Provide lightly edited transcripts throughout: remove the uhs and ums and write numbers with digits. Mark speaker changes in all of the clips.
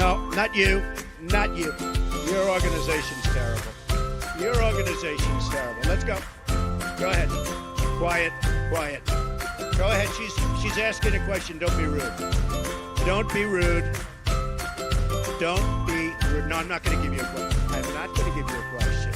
Speaker 1: No, not you. Not you. Your organization's terrible. Your organization's terrible. Let's go. Go ahead. Quiet. Quiet. Go ahead. She's asking a question. Don't be rude. Don't be rude. Don't be rude. No, I'm not going to give you a question. I'm not going to give you a question.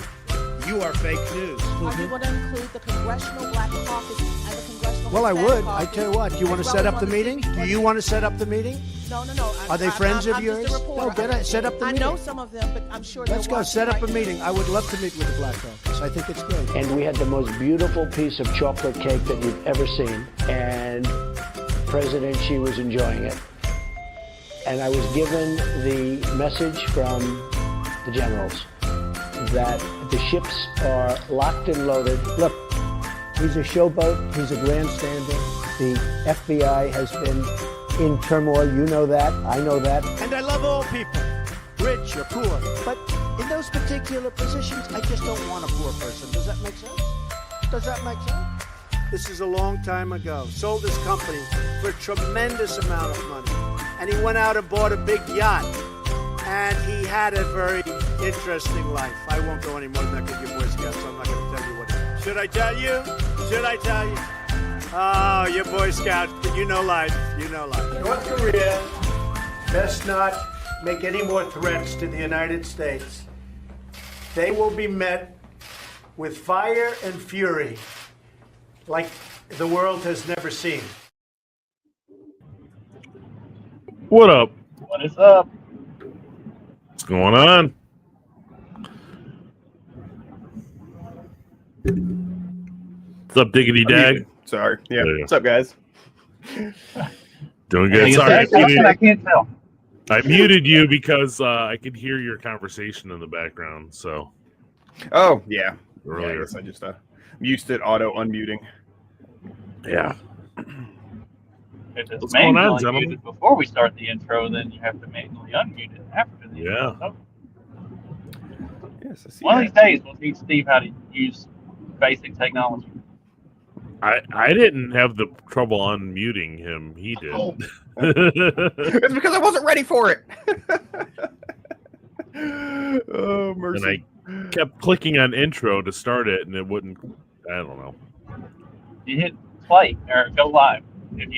Speaker 1: You are fake news.
Speaker 2: Are you going to include the Congressional Black Caucus and the Congressional
Speaker 1: Well, I
Speaker 2: Hispanic
Speaker 1: would.
Speaker 2: Caucus?
Speaker 1: I tell you what. Do you want to set up the meeting? Do you want to set up the meeting?
Speaker 2: No.
Speaker 1: Are they friends of yours?
Speaker 2: No,
Speaker 1: Set up the meeting.
Speaker 2: I know some of them, but I'm sure
Speaker 1: Let's
Speaker 2: they're
Speaker 1: go. Set up a
Speaker 2: watching
Speaker 1: meeting. I would love to meet with the Black Caucus. I think it's great.
Speaker 3: And we had the most beautiful piece of chocolate cake that you've ever seen. And President Xi was enjoying it. And I was given the message from the generals that the ships are locked and loaded. Look, he's a showboat. He's a grandstander. The FBI has been in turmoil. You know that. I know that.
Speaker 1: And I love all people, rich or poor. But in those particular positions, I just don't want a poor person. Does that make sense? Does that make sense? This is a long time ago. Sold his company for a tremendous amount of money. And he went out and bought a big yacht. And he had a very interesting life. I won't go any more than that because you're Boy Scouts, so I'm not going to tell you what. Should I tell you? Should I tell you? Oh, you're Boy Scouts, but you know life. You know life. North Korea best not make any more threats to the United States. They will be met with fire and fury like the world has never seen.
Speaker 4: What up?
Speaker 5: What is up?
Speaker 4: What's going on? What's up, Diggity Dag?
Speaker 6: Sorry. Yeah. What's up, guys?
Speaker 4: Doing good. Sorry,
Speaker 5: I can't tell.
Speaker 4: I muted you because I could hear your conversation in the background. So.
Speaker 6: Oh yeah.
Speaker 4: Earlier.
Speaker 6: Yeah, I guess I just used it auto unmuting.
Speaker 4: Yeah.
Speaker 5: If it's
Speaker 4: What's going on,
Speaker 5: manually
Speaker 4: gentlemen?
Speaker 5: muted before we start the intro, then you have to manually unmute it after the intro. So,
Speaker 6: Yes, I see
Speaker 5: one
Speaker 6: that.
Speaker 5: of these days, we'll teach Steve how to use basic technology.
Speaker 4: I didn't have the trouble unmuting him. He did.
Speaker 6: Oh. It's because I wasn't ready for it. Oh, mercy.
Speaker 4: And I kept clicking on intro to start it, and it wouldn't. I don't know.
Speaker 5: You hit play or go live. When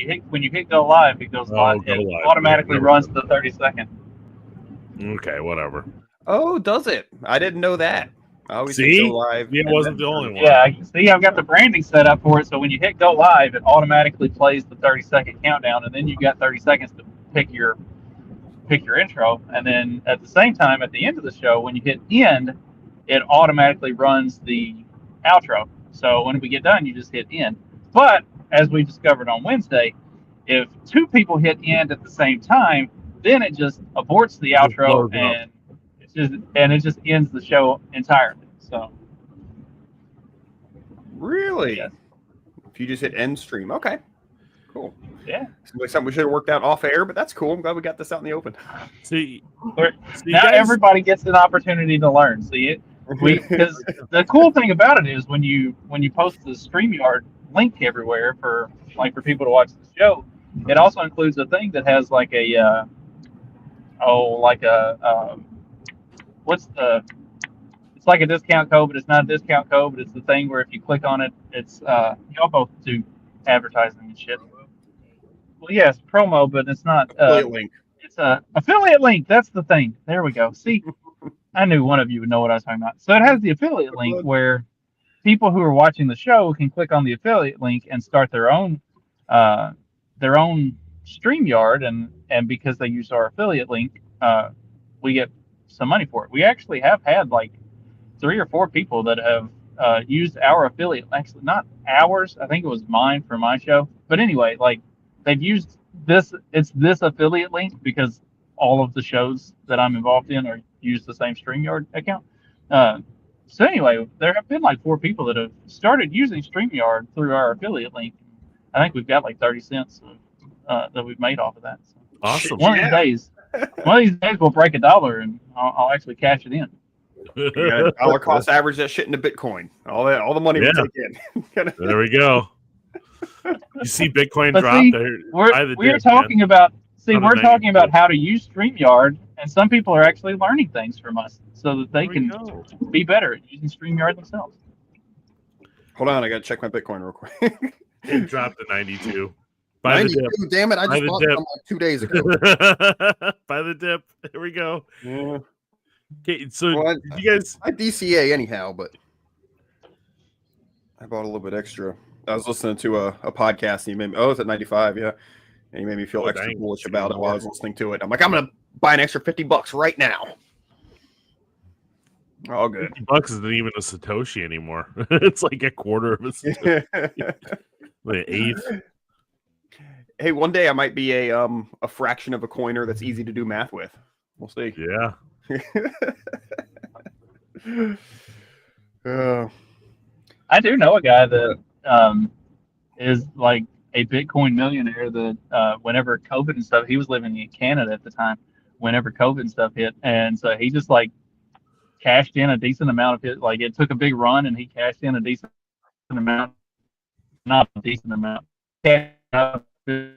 Speaker 5: you hit go live, it goes live.
Speaker 4: Go
Speaker 5: It
Speaker 4: live.
Speaker 5: automatically
Speaker 4: Yeah,
Speaker 5: runs the 30-second.
Speaker 4: Okay, whatever.
Speaker 6: Oh, does it? I didn't know that. I always
Speaker 4: See?
Speaker 6: go live.
Speaker 4: It
Speaker 6: and
Speaker 4: wasn't
Speaker 6: then
Speaker 4: the only one.
Speaker 5: Yeah, see, I've got the branding set up for it. So when you hit go live, it automatically plays the 30-second countdown, and then you've got 30 seconds to pick your intro. And then at the same time, at the end of the show, when you hit end, it automatically runs the outro. So when we get done, you just hit end. But as we discovered on Wednesday, if two people hit end at the same time, then it just aborts the outro and it just ends the show entirely. So
Speaker 6: Really?
Speaker 5: Yes.
Speaker 6: If you just hit end stream. Okay. Cool.
Speaker 5: yeah.
Speaker 6: Seems like something we should have worked out off air, but that's cool. I'm glad we got this out in the open.
Speaker 4: See,
Speaker 5: Now
Speaker 4: guys-
Speaker 5: everybody gets an opportunity to learn. See it? Because the cool thing about it is when you post the StreamYard link everywhere for people to watch the show, it also includes a thing that has like a it's like a discount code, but it's not a discount code, but it's the thing where if you click on it, it's y'all both do advertising and shit. Well, yes, promo, but it's not
Speaker 6: Affiliate link.
Speaker 5: it's a affiliate link. That's the thing. There we go. See, I knew one of you would know what I was talking about. So it has the affiliate link where people who are watching the show can click on the affiliate link and start their own StreamYard, and because they use our affiliate link, we get some money for it. We actually have had like 3 or 4 people that have used our affiliate. Actually, not ours. I think it was mine for my show. But anyway, like they've used this. It's this affiliate link because all of the shows that I'm involved in are use the same StreamYard account. So anyway, there have been like 4 people that have started using StreamYard through our affiliate link. I think we've got like 30 cents that we've made off of that. So
Speaker 4: awesome.
Speaker 5: one of these days we'll break $1 and I'll actually cash it in.
Speaker 6: Yeah, dollar cost average that shit into Bitcoin. All the money we take in.
Speaker 4: There we go. You see Bitcoin
Speaker 5: But
Speaker 4: drop
Speaker 5: see,
Speaker 4: there.
Speaker 5: we're talking about See, we're talking about how to use StreamYard, and some people are actually learning things from us so that they
Speaker 4: There we
Speaker 5: can
Speaker 4: go.
Speaker 5: be better at using StreamYard themselves.
Speaker 6: Hold on, I gotta check my Bitcoin real quick.
Speaker 4: It dropped to 92. By the
Speaker 6: 92,
Speaker 4: dip.
Speaker 6: damn it! I
Speaker 4: By
Speaker 6: just
Speaker 4: the
Speaker 6: bought
Speaker 4: dip.
Speaker 6: some like 2 days ago.
Speaker 4: By the dip. Here we go.
Speaker 6: Yeah.
Speaker 4: Okay, so
Speaker 6: Well,
Speaker 4: did you guys?
Speaker 6: I DCA anyhow, but I bought a little bit extra. I was listening to a podcast, and he made me. Oh, it's at 95, yeah, and he made me feel
Speaker 4: Oh,
Speaker 6: extra
Speaker 4: dang.
Speaker 6: bullish about it while I was listening to it. I'm like, I'm gonna buy an extra $50 right now. All good.
Speaker 4: $50 isn't even a Satoshi anymore. It's like a quarter of a Satoshi. Like an eighth.
Speaker 6: Hey, one day I might be a fraction of a coiner that's easy to do math with. We'll see.
Speaker 4: Yeah.
Speaker 5: I do know a guy that is like a Bitcoin millionaire that whenever COVID and stuff, he was living in Canada at the time, whenever COVID and stuff hit. And so he just like cashed in a decent amount of it. Like it took a big run and he cashed in a decent amount, not a decent amount, cashed up to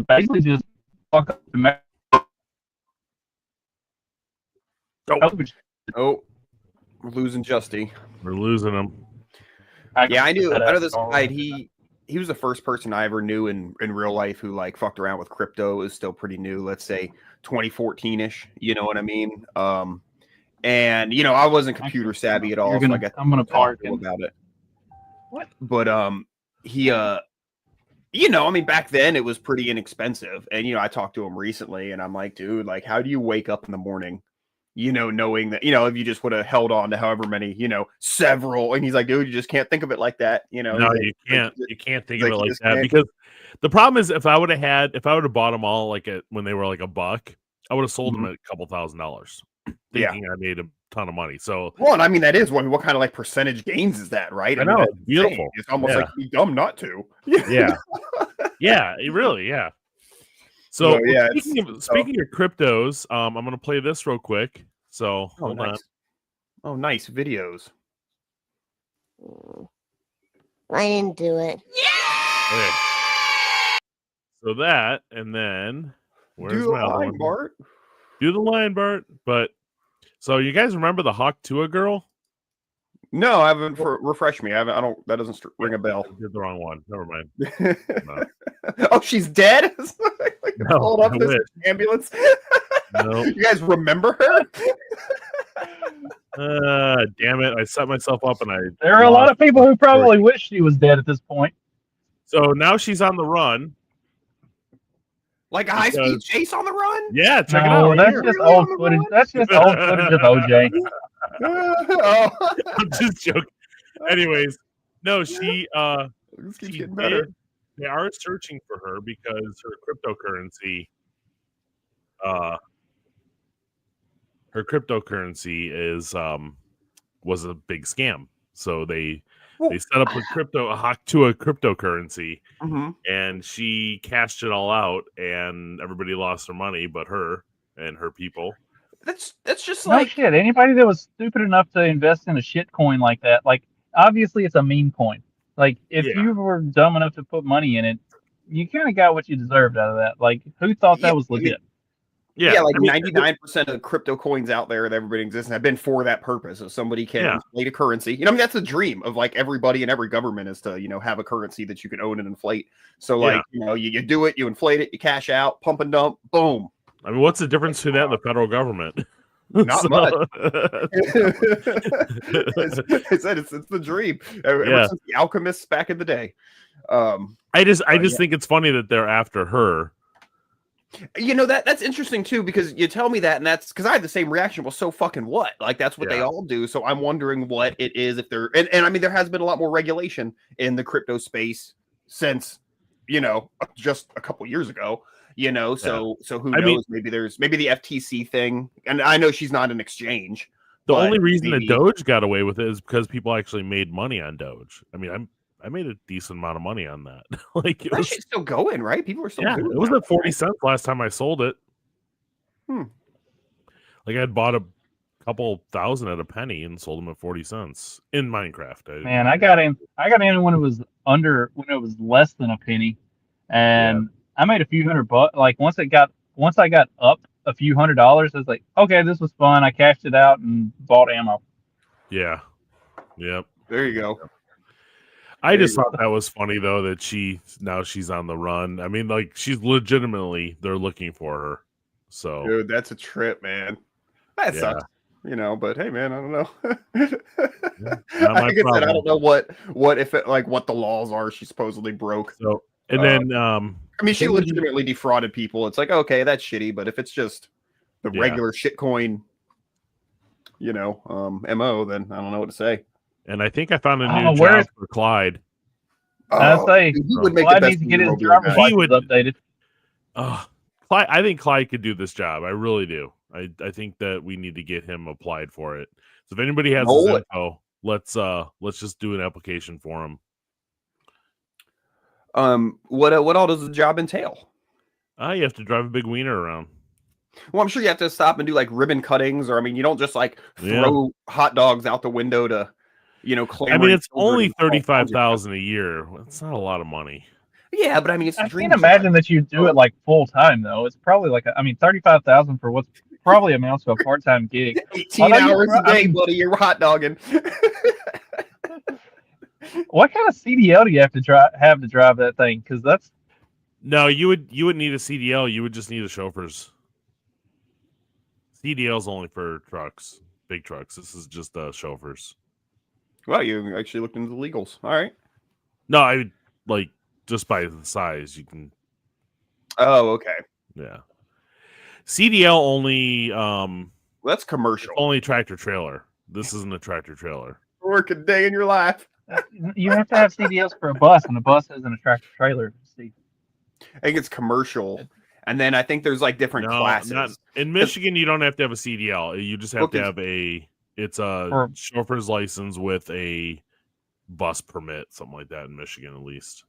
Speaker 5: basically just fuck up the COVID.
Speaker 6: Oh, we're losing Justy.
Speaker 4: We're losing them.
Speaker 6: Yeah, I knew this guy. He was the first person I ever knew in real life who like fucked around with crypto. Is still pretty new. Let's say 2014-ish. You know what I mean? And you know, I wasn't computer savvy at all, so I got
Speaker 5: I'm gonna
Speaker 6: talk
Speaker 5: park
Speaker 6: to him about it.
Speaker 5: What?
Speaker 6: But he you know, I mean, back then it was pretty inexpensive, and you know, I talked to him recently, and I'm like, dude, like, how do you wake up in the morning? You know, knowing that, you know, if you just would have held on to however many, you know, several, and he's like, dude, you just can't think of it like that. You know,
Speaker 4: No,
Speaker 6: like,
Speaker 4: you can't. You can't think of
Speaker 6: like,
Speaker 4: it
Speaker 6: you
Speaker 4: like
Speaker 6: just
Speaker 4: that
Speaker 6: can't.
Speaker 4: because the problem is if I would have bought them all like when they were like $1, I would have sold them at a couple $1,000s, thinking I made a ton of money. So,
Speaker 6: well, and I mean, that is what kind of like percentage gains is that, right?
Speaker 4: I know,
Speaker 6: mean,
Speaker 4: it's beautiful.
Speaker 6: It's almost
Speaker 4: Yeah.
Speaker 6: like you'd be dumb not to.
Speaker 4: Yeah, yeah, it really, yeah. So,
Speaker 6: So, yeah,
Speaker 4: speaking of cryptos, I'm gonna play this real quick. So, hold on.
Speaker 6: Nice. Oh, nice videos.
Speaker 7: I didn't do it.
Speaker 4: Okay. So that, and then where's
Speaker 6: Do the
Speaker 4: my other
Speaker 6: line,
Speaker 4: one?
Speaker 6: Bart.
Speaker 4: Do the line, Bart. But so you guys remember the Hawk Tua girl?
Speaker 6: No, I haven't. Refresh me. I don't. That doesn't ring a bell.
Speaker 4: I did the wrong one. Never mind. No.
Speaker 6: Oh, she's dead. Like,
Speaker 4: No,
Speaker 6: pulled up
Speaker 4: I
Speaker 6: this
Speaker 4: wish.
Speaker 6: ambulance.
Speaker 4: No.
Speaker 6: You guys remember her?
Speaker 4: Damn it! I set myself up, and
Speaker 5: There are a lot of people who probably wish she was dead at this point.
Speaker 4: So now she's on the run.
Speaker 6: Like a high-speed chase on the run?
Speaker 4: Yeah, check it
Speaker 5: No,
Speaker 4: out.
Speaker 5: that's
Speaker 4: Here.
Speaker 5: just old footage. That's just old footage of OJ.
Speaker 6: Oh.
Speaker 4: I'm just joking. Anyways, no, she
Speaker 6: This keeps
Speaker 4: she
Speaker 6: getting better.
Speaker 4: did- They are searching for her because her cryptocurrency is was a big scam. So they set up a Hawk Tua cryptocurrency, and she cashed it all out, and everybody lost their money, but her and her people.
Speaker 6: That's just
Speaker 5: No
Speaker 6: like
Speaker 5: shit. Anybody that was stupid enough to invest in a shit coin like that, like obviously it's a meme coin. Like if
Speaker 4: Yeah.
Speaker 5: you were dumb enough to put money in it, you kind of got what you deserved out of that. Like who thought that was legit?
Speaker 6: yeah, like
Speaker 4: I mean,
Speaker 6: 99% of the crypto coins out there that everybody exists have been for that purpose. So somebody can
Speaker 4: Yeah.
Speaker 6: inflate a currency. You know, I mean, that's the dream of like everybody and every government is to, you know, have a currency that you can own and inflate. So like, you know, you do it, you inflate it, you cash out, pump and dump, boom.
Speaker 4: I mean, what's the difference between that and the federal government?
Speaker 6: Not much. I said it's the dream. Ever since the alchemists back in the day.
Speaker 4: I just think it's funny that they're after her.
Speaker 6: You know, that's interesting too, because you tell me that, and that's because I had the same reaction. Well, so fucking what? Like that's what they all do. So I'm wondering what it is if they're and I mean there has been a lot more regulation in the crypto space since, you know, just a couple years ago. You know, so who knows? Maybe the FTC thing, and I know she's not an exchange.
Speaker 4: The only reason that Doge got away with it is because people actually made money on Doge. I mean, I made a decent amount of money on that. Like it was
Speaker 6: still going, right? People are still doing
Speaker 4: it was
Speaker 6: that,
Speaker 4: at 40 cents last time I sold it. Like I had bought a couple thousand at a penny and sold them at 40 cents in Minecraft.
Speaker 5: Man, I got in when it was less than a penny, and I made a few $100. Like once I got up a few $100, I was like, okay, this was fun. I cashed it out and bought ammo.
Speaker 4: Yeah. Yep.
Speaker 6: There you go.
Speaker 4: I just thought that was funny though that she's on the run. I mean, like she's legitimately they're looking for her. So
Speaker 6: Dude, that's a trip, man. That sucks. You know, but hey, man, I don't know. Like I said, I don't know what if it, like what the laws are. She supposedly broke.
Speaker 4: So and then
Speaker 6: I mean, she legitimately defrauded people. It's like, okay, that's shitty, but if it's just the regular shitcoin, you know, MO, then I don't know what to say.
Speaker 4: And I think I found a new job for Clyde.
Speaker 5: I say
Speaker 6: he would make
Speaker 5: Clyde
Speaker 6: the
Speaker 5: needs
Speaker 6: best
Speaker 5: to get his
Speaker 6: Mobile
Speaker 5: driver's
Speaker 6: guy.
Speaker 5: license updated.
Speaker 4: Clyde, I think Clyde could do this job. I really do. I think that we need to get him applied for it. So if anybody has his info, let's just do an application for him.
Speaker 6: What all does the job entail?
Speaker 4: You have to drive a big wiener around.
Speaker 6: Well, I'm sure you have to stop and do like ribbon cuttings, or I mean, you don't just like throw hot dogs out the window to, you know, claim.
Speaker 4: I mean, it's only $35,000 a year. It's not a lot of money.
Speaker 6: Yeah, but I mean, it's.
Speaker 5: I can't imagine that you do it like full time though. It's probably like 35,000 for what's probably amounts to a part time gig.
Speaker 6: 18 hours a day, buddy. You're hot dogging.
Speaker 5: What kind of CDL do you have to drive that thing? Because that's
Speaker 4: no, you would need a CDL. You would just need a chauffeur's. CDL is only for trucks, big trucks. This is just chauffeurs.
Speaker 6: Well, you actually looked into the legals. All right.
Speaker 4: No, I like just by the size you can.
Speaker 6: Oh, okay.
Speaker 4: Yeah. CDL only.
Speaker 6: That's commercial.
Speaker 4: Only tractor trailer. This isn't a tractor trailer.
Speaker 6: Work a day in your life.
Speaker 5: You have to have CDLs for a bus, and a bus isn't a tractor trailer. Steve.
Speaker 6: I think it's commercial. And then I think there's like different classes.
Speaker 4: In Michigan, you don't have to have a CDL. You just have to have it's a chauffeur's license with a bus permit, something like that in Michigan, at least.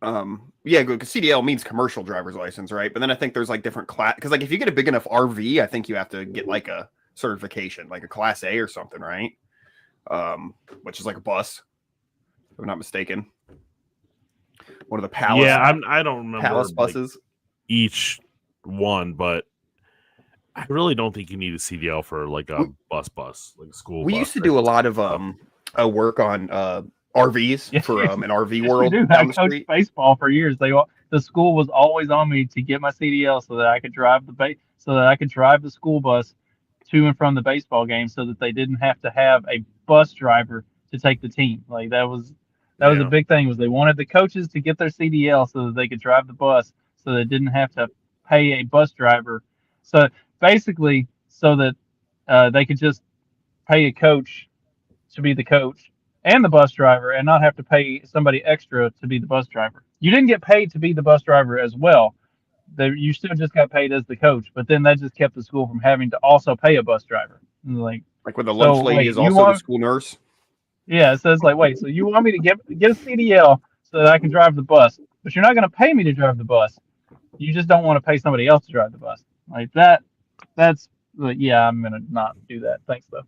Speaker 6: Yeah, because CDL means commercial driver's license, right? But then I think there's like different class, because like if you get a big enough RV, I think you have to get like a certification, like a class A or something, right? Which is like a bus, if I'm not mistaken. One of the Palace.
Speaker 4: Yeah, I don't remember
Speaker 6: Palace buses.
Speaker 4: Each one, but I really don't think you need a CDL for like a bus, like a school.
Speaker 6: We used to do a lot of work on RVs for an RV world.
Speaker 5: I coached baseball for years. The school was always on me to get my CDL so that I could drive the school bus to and from the baseball game, so that they didn't have to have a bus driver to take the team. Like that was a big thing. Was they wanted the coaches to get their CDL so that they could drive the bus, so they didn't have to pay a bus driver. So basically, so that they could just pay a coach to be the coach and the bus driver, and not have to pay somebody extra to be the bus driver. You didn't get paid to be the bus driver as well. You still just got paid as the coach, but then that just kept the school from having to also pay a bus driver. Like
Speaker 6: when the lunch lady is also the school nurse.
Speaker 5: Yeah, so it's like, wait, so you want me to get a CDL so that I can drive the bus, but you're not going to pay me to drive the bus. You just don't want to pay somebody else to drive the bus. Like that's yeah, I'm going to not do that. Thanks, though.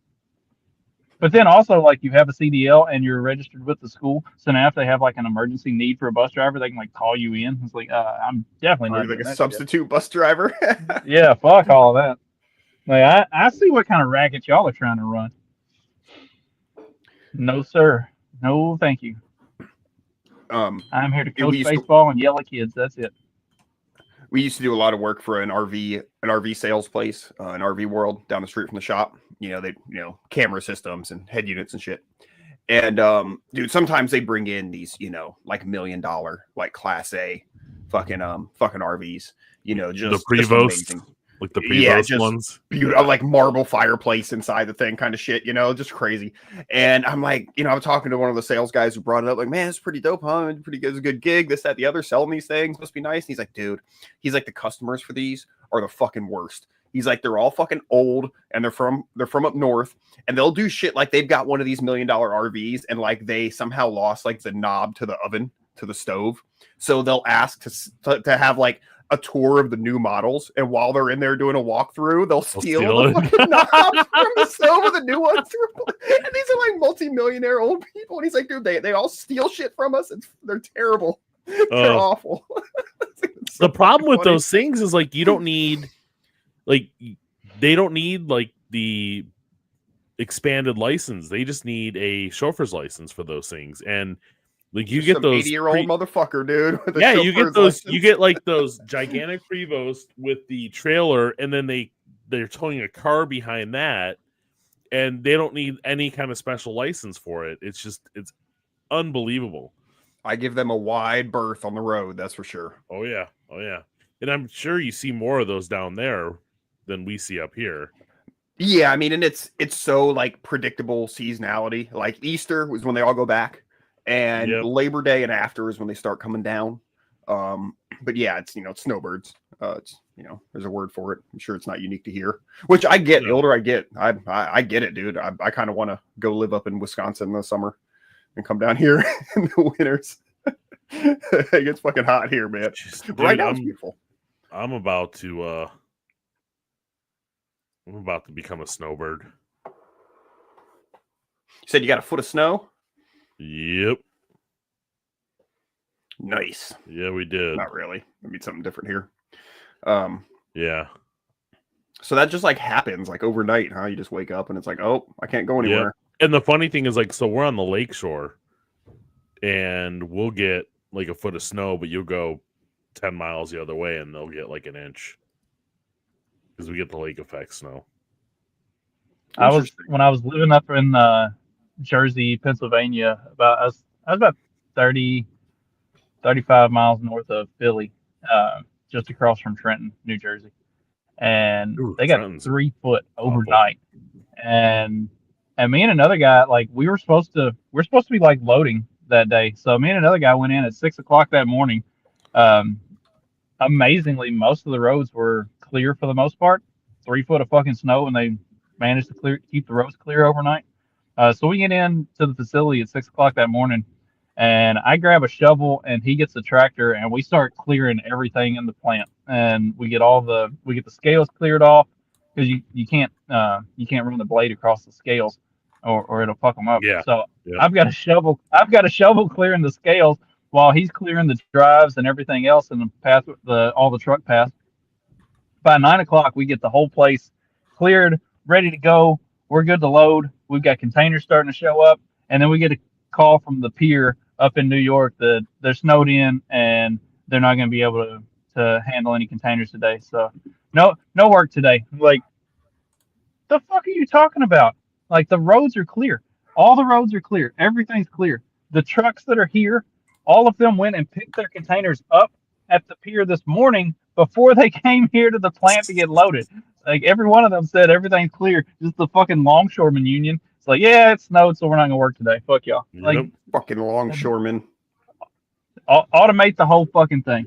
Speaker 5: But then also, like, you have a CDL and you're registered with the school, so now if they have like an emergency need for a bus driver, they can like call you in. It's like, I'm definitely not
Speaker 6: like a substitute bus driver.
Speaker 5: Yeah, fuck all of that. Like, I see what kind of racket y'all are trying to run. No, sir. No, thank you. I'm here to coach baseball and yell at kids. That's it.
Speaker 6: We used to do a lot of work for an RV sales place, an RV World down the street from the shop. They camera systems and head units and shit. And dude, sometimes they bring in these, like $1 million, like Class A, fucking RVs. Just
Speaker 4: the Prevost. Like the Prevost ones,
Speaker 6: like marble fireplace inside the thing, kind of shit, just crazy. And I'm like, I'm talking to one of the sales guys who brought it up, like, man, it's pretty dope, huh? Pretty good, it's a good gig. This, that, the other, selling these things must be nice. And he's like, dude, the customers for these are the fucking worst. He's like, they're all fucking old and they're from up north, and they'll do shit like they've got one of these $1 million RVs and like they somehow lost like the knob to the oven, to the stove. So they'll ask to have like a tour of the new models, and while they're in there doing a walkthrough, they'll steal the fucking knobs from the stove of the new ones. And these are like multi-millionaire old people. And he's like, dude, they all steal shit from us. They're terrible. They're awful.
Speaker 4: the problem with those things is like you don't need, like they don't need like the expanded license. They just need a chauffeur's license for those things, and like you get those
Speaker 6: 80-year-old motherfucker, dude. With a
Speaker 4: yeah, you get
Speaker 6: chauffeur's
Speaker 4: those.
Speaker 6: license.
Speaker 4: You get like those gigantic Prevost with the trailer, and then they're towing a car behind that, and they don't need any kind of special license for it. It's unbelievable.
Speaker 6: I give them a wide berth on the road. That's for sure.
Speaker 4: Oh yeah, and I'm sure you see more of those down there than we see up here.
Speaker 6: Yeah, I mean, and it's so like predictable seasonality. Like Easter was when they all go back, and Labor Day and after is when they start coming down. But yeah, it's it's snowbirds. It's there's a word for it. I'm sure it's not unique to here, which I get. The older I get, I get it, dude. I kind of want to go live up in Wisconsin in the summer and come down here in the winters. It gets fucking hot here, man.
Speaker 4: Dude,
Speaker 6: right now it's beautiful.
Speaker 4: I'm about to become a snowbird.
Speaker 6: You said you got a foot of snow?
Speaker 4: Yep.
Speaker 6: Nice.
Speaker 4: Yeah, we did.
Speaker 6: Not really. I mean, something different here.
Speaker 4: Yeah.
Speaker 6: So that just like happens like overnight, huh? You just wake up and it's like, oh, I can't go anywhere.
Speaker 4: Yeah. And the funny thing is, like, so we're on the lake shore, and we'll get like a foot of snow, but you'll go 10 miles the other way, and they'll get like an inch because we get the lake effect snow.
Speaker 5: When I was living up in Jersey, Pennsylvania, I was about 30, 35 miles north of Philly, just across from Trenton, New Jersey, and they got
Speaker 4: Trenton's
Speaker 5: 3 foot overnight. And me and another guy, like we're supposed to be like loading that day. So me and another guy went in at 6 o'clock that morning. Amazingly, most of the roads were clear for the most part. 3 foot of fucking snow, and they managed to keep the roads clear overnight. So we get in to the facility at 6 o'clock that morning, and I grab a shovel, and he gets the tractor, and we start clearing everything in the plant. And we get the scales cleared off, because you can't run the blade across the scales, or it'll fuck them up.
Speaker 4: Yeah.
Speaker 5: So I've got a shovel clearing the scales while he's clearing the drives and everything else in the path, all the truck paths. By 9 o'clock, we get the whole place cleared, ready to go. We're good to load. We've got containers starting to show up, and then we get a call from the pier up in New York that they're snowed in and they're not going to be able to handle any containers today. So no work today. I'm like, the fuck are you talking about? Like, the roads are clear. All the roads are clear. Everything's clear. The trucks that are here, all of them went and picked their containers up at the pier this morning before they came here to the plant to get loaded. Like, every one of them said everything's clear. Just the fucking longshoreman union. It's like, yeah, it snowed, so we're not gonna work today. Fuck y'all. Like,
Speaker 6: fucking longshoremen.
Speaker 5: Automate the whole fucking thing.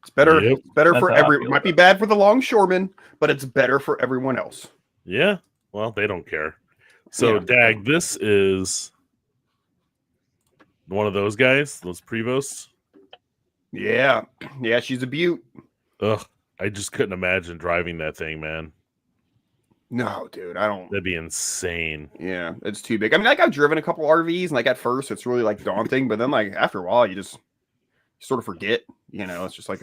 Speaker 6: It's better.
Speaker 4: Yep.
Speaker 6: It's better
Speaker 5: That's
Speaker 6: for
Speaker 5: how I feel
Speaker 6: might be bad for the longshoremen, but it's better for everyone else.
Speaker 4: Yeah. Well, they don't care. So,
Speaker 6: Yeah.
Speaker 4: Dag, this is one of those guys, those Prevosts.
Speaker 6: Yeah. Yeah, she's a beaut.
Speaker 4: Ugh. I just couldn't imagine driving that thing, man.
Speaker 6: No, dude, I don't.
Speaker 4: That'd be insane.
Speaker 6: Yeah, it's too big. I mean, like, I've driven a couple RVs, and like at first it's really like daunting, but then like after a while you just sort of forget. It's just like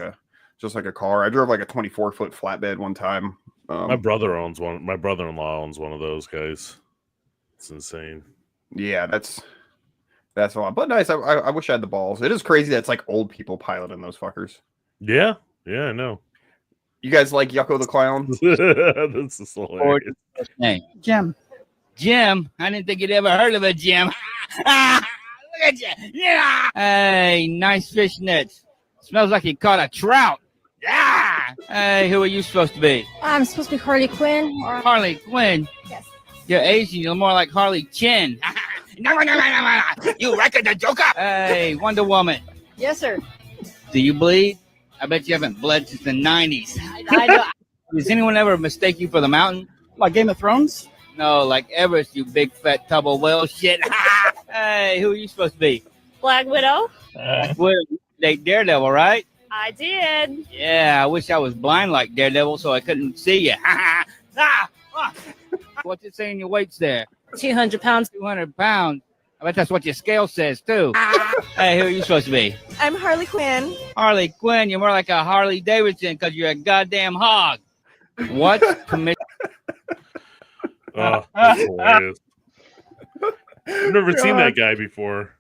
Speaker 6: a car. I drove like a 24-foot flatbed one time.
Speaker 4: My brother owns one. My brother-in-law owns one of those guys. It's insane.
Speaker 6: Yeah, that's a lot, but nice. I wish I had the balls. It is crazy that it's like old people piloting those fuckers.
Speaker 4: Yeah, I know.
Speaker 6: You guys like Yucko the Clown?
Speaker 4: This is hilarious.
Speaker 8: Name Jim. Jim. I didn't think you'd ever heard of a Jim. Look at you. Yeah. Hey, nice fishnets. Smells like you caught a trout. Yeah. Hey, who are you supposed to be?
Speaker 9: I'm supposed to be Harley Quinn. Or...
Speaker 8: Harley Quinn.
Speaker 9: Yes.
Speaker 8: You're Asian. You're more like Harley Chin. No. You reckon the Joker? Hey, Wonder Woman.
Speaker 9: Yes, sir.
Speaker 8: Do you bleed? I bet you haven't bled since the 90s.
Speaker 9: I know.
Speaker 8: Does anyone ever mistake you for the mountain?
Speaker 9: Like Game of Thrones?
Speaker 8: No, like Everest, you big fat tub of whale shit. Hey, who are you supposed to be?
Speaker 9: Black Widow?
Speaker 8: Well, you date Daredevil, right?
Speaker 9: I did.
Speaker 8: Yeah, I wish I was blind like Daredevil so I couldn't see you. What's it saying your weight's there?
Speaker 9: 200 pounds.
Speaker 8: 200 pounds. I bet that's what your scale says, too. Hey, who are you supposed to be?
Speaker 2: I'm Harley Quinn.
Speaker 8: Harley Quinn. You're more like a Harley Davidson because you're a goddamn hog. What's commission?
Speaker 4: Oh, that's hilarious. I've never seen that guy before.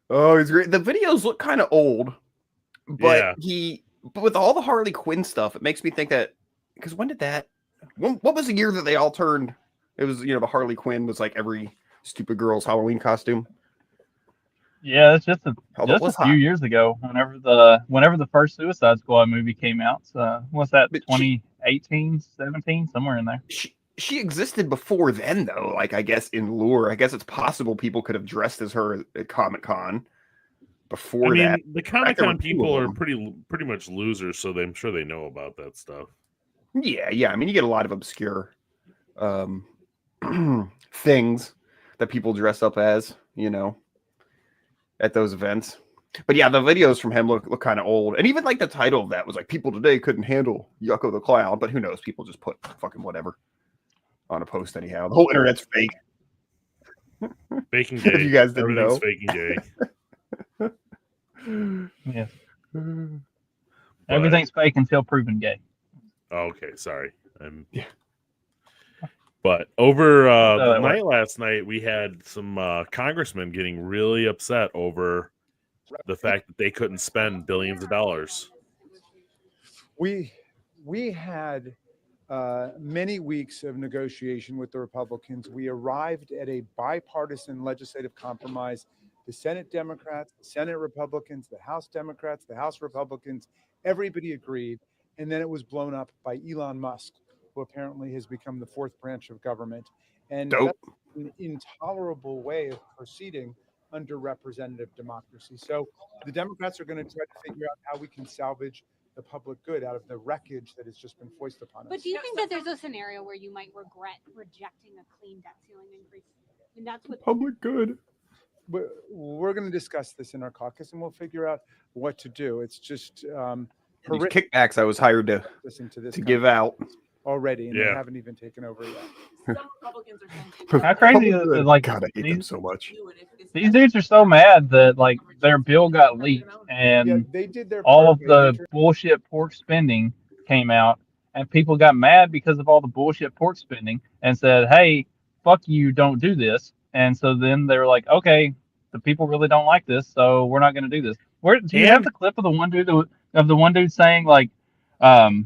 Speaker 6: Oh, he's great. The videos look kind of old, but
Speaker 4: Yeah.
Speaker 6: but with all the Harley Quinn stuff, it makes me think that, because what was the year that they all turned? It was, the Harley Quinn was like every stupid girl's Halloween costume.
Speaker 5: Yeah, it's just a
Speaker 6: was
Speaker 5: few
Speaker 6: hot.
Speaker 5: years ago. Whenever the first Suicide Squad movie came out, what's that? 2018, 17, somewhere in there.
Speaker 6: She existed before then, though. Like, I guess in lore, I guess it's possible people could have dressed as her at Comic-Con before that.
Speaker 4: The Comic-Con people are pretty much losers, so I'm sure they know about that stuff.
Speaker 6: Yeah. I mean, you get a lot of obscure things that people dress up as, at those events. But yeah, the videos from him look kind of old. And even like the title of that was like, people today couldn't handle Yucko the Clown. But who knows? People just put fucking whatever on a post anyhow. The whole internet's fake.
Speaker 4: Fake and gay.
Speaker 6: If you guys didn't
Speaker 4: Everything's
Speaker 6: know.
Speaker 4: fake and gay.
Speaker 5: Yes. Everything's fake until proven gay.
Speaker 4: Oh, okay, sorry. But over the night last night, we had some congressmen getting really upset over the fact that they couldn't spend billions of dollars.
Speaker 10: We had many weeks of negotiation with the Republicans. We arrived at a bipartisan legislative compromise. The Senate Democrats, the Senate Republicans, the House Democrats, the House Republicans, everybody agreed. And then it was blown up by Elon Musk, who apparently has become the fourth branch of government. And that's an intolerable way of proceeding under representative democracy. So the Democrats are going to try to figure out how we can salvage the public good out of the wreckage that has just been foisted upon us.
Speaker 9: But do you think that there's a scenario where you might regret rejecting a clean debt ceiling increase? I mean, that's what
Speaker 6: public good.
Speaker 10: We're going to discuss this in our caucus, and we'll figure out what to do. It's just
Speaker 6: These kickbacks I was hired to give out
Speaker 10: already, and they haven't even taken over yet.
Speaker 2: Some Republicans are
Speaker 5: How crazy is it? Like,
Speaker 6: God, I hate them so much.
Speaker 5: These dudes are so mad that like their bill got leaked and
Speaker 10: they did their
Speaker 5: all of the bullshit pork spending came out, and people got mad because of all the bullshit pork spending and said, "Hey, fuck you, don't do this." And so then they were like, "Okay, the people really don't like this, so we're not going to do this." Do you have the clip of the one dude saying like,
Speaker 4: I'll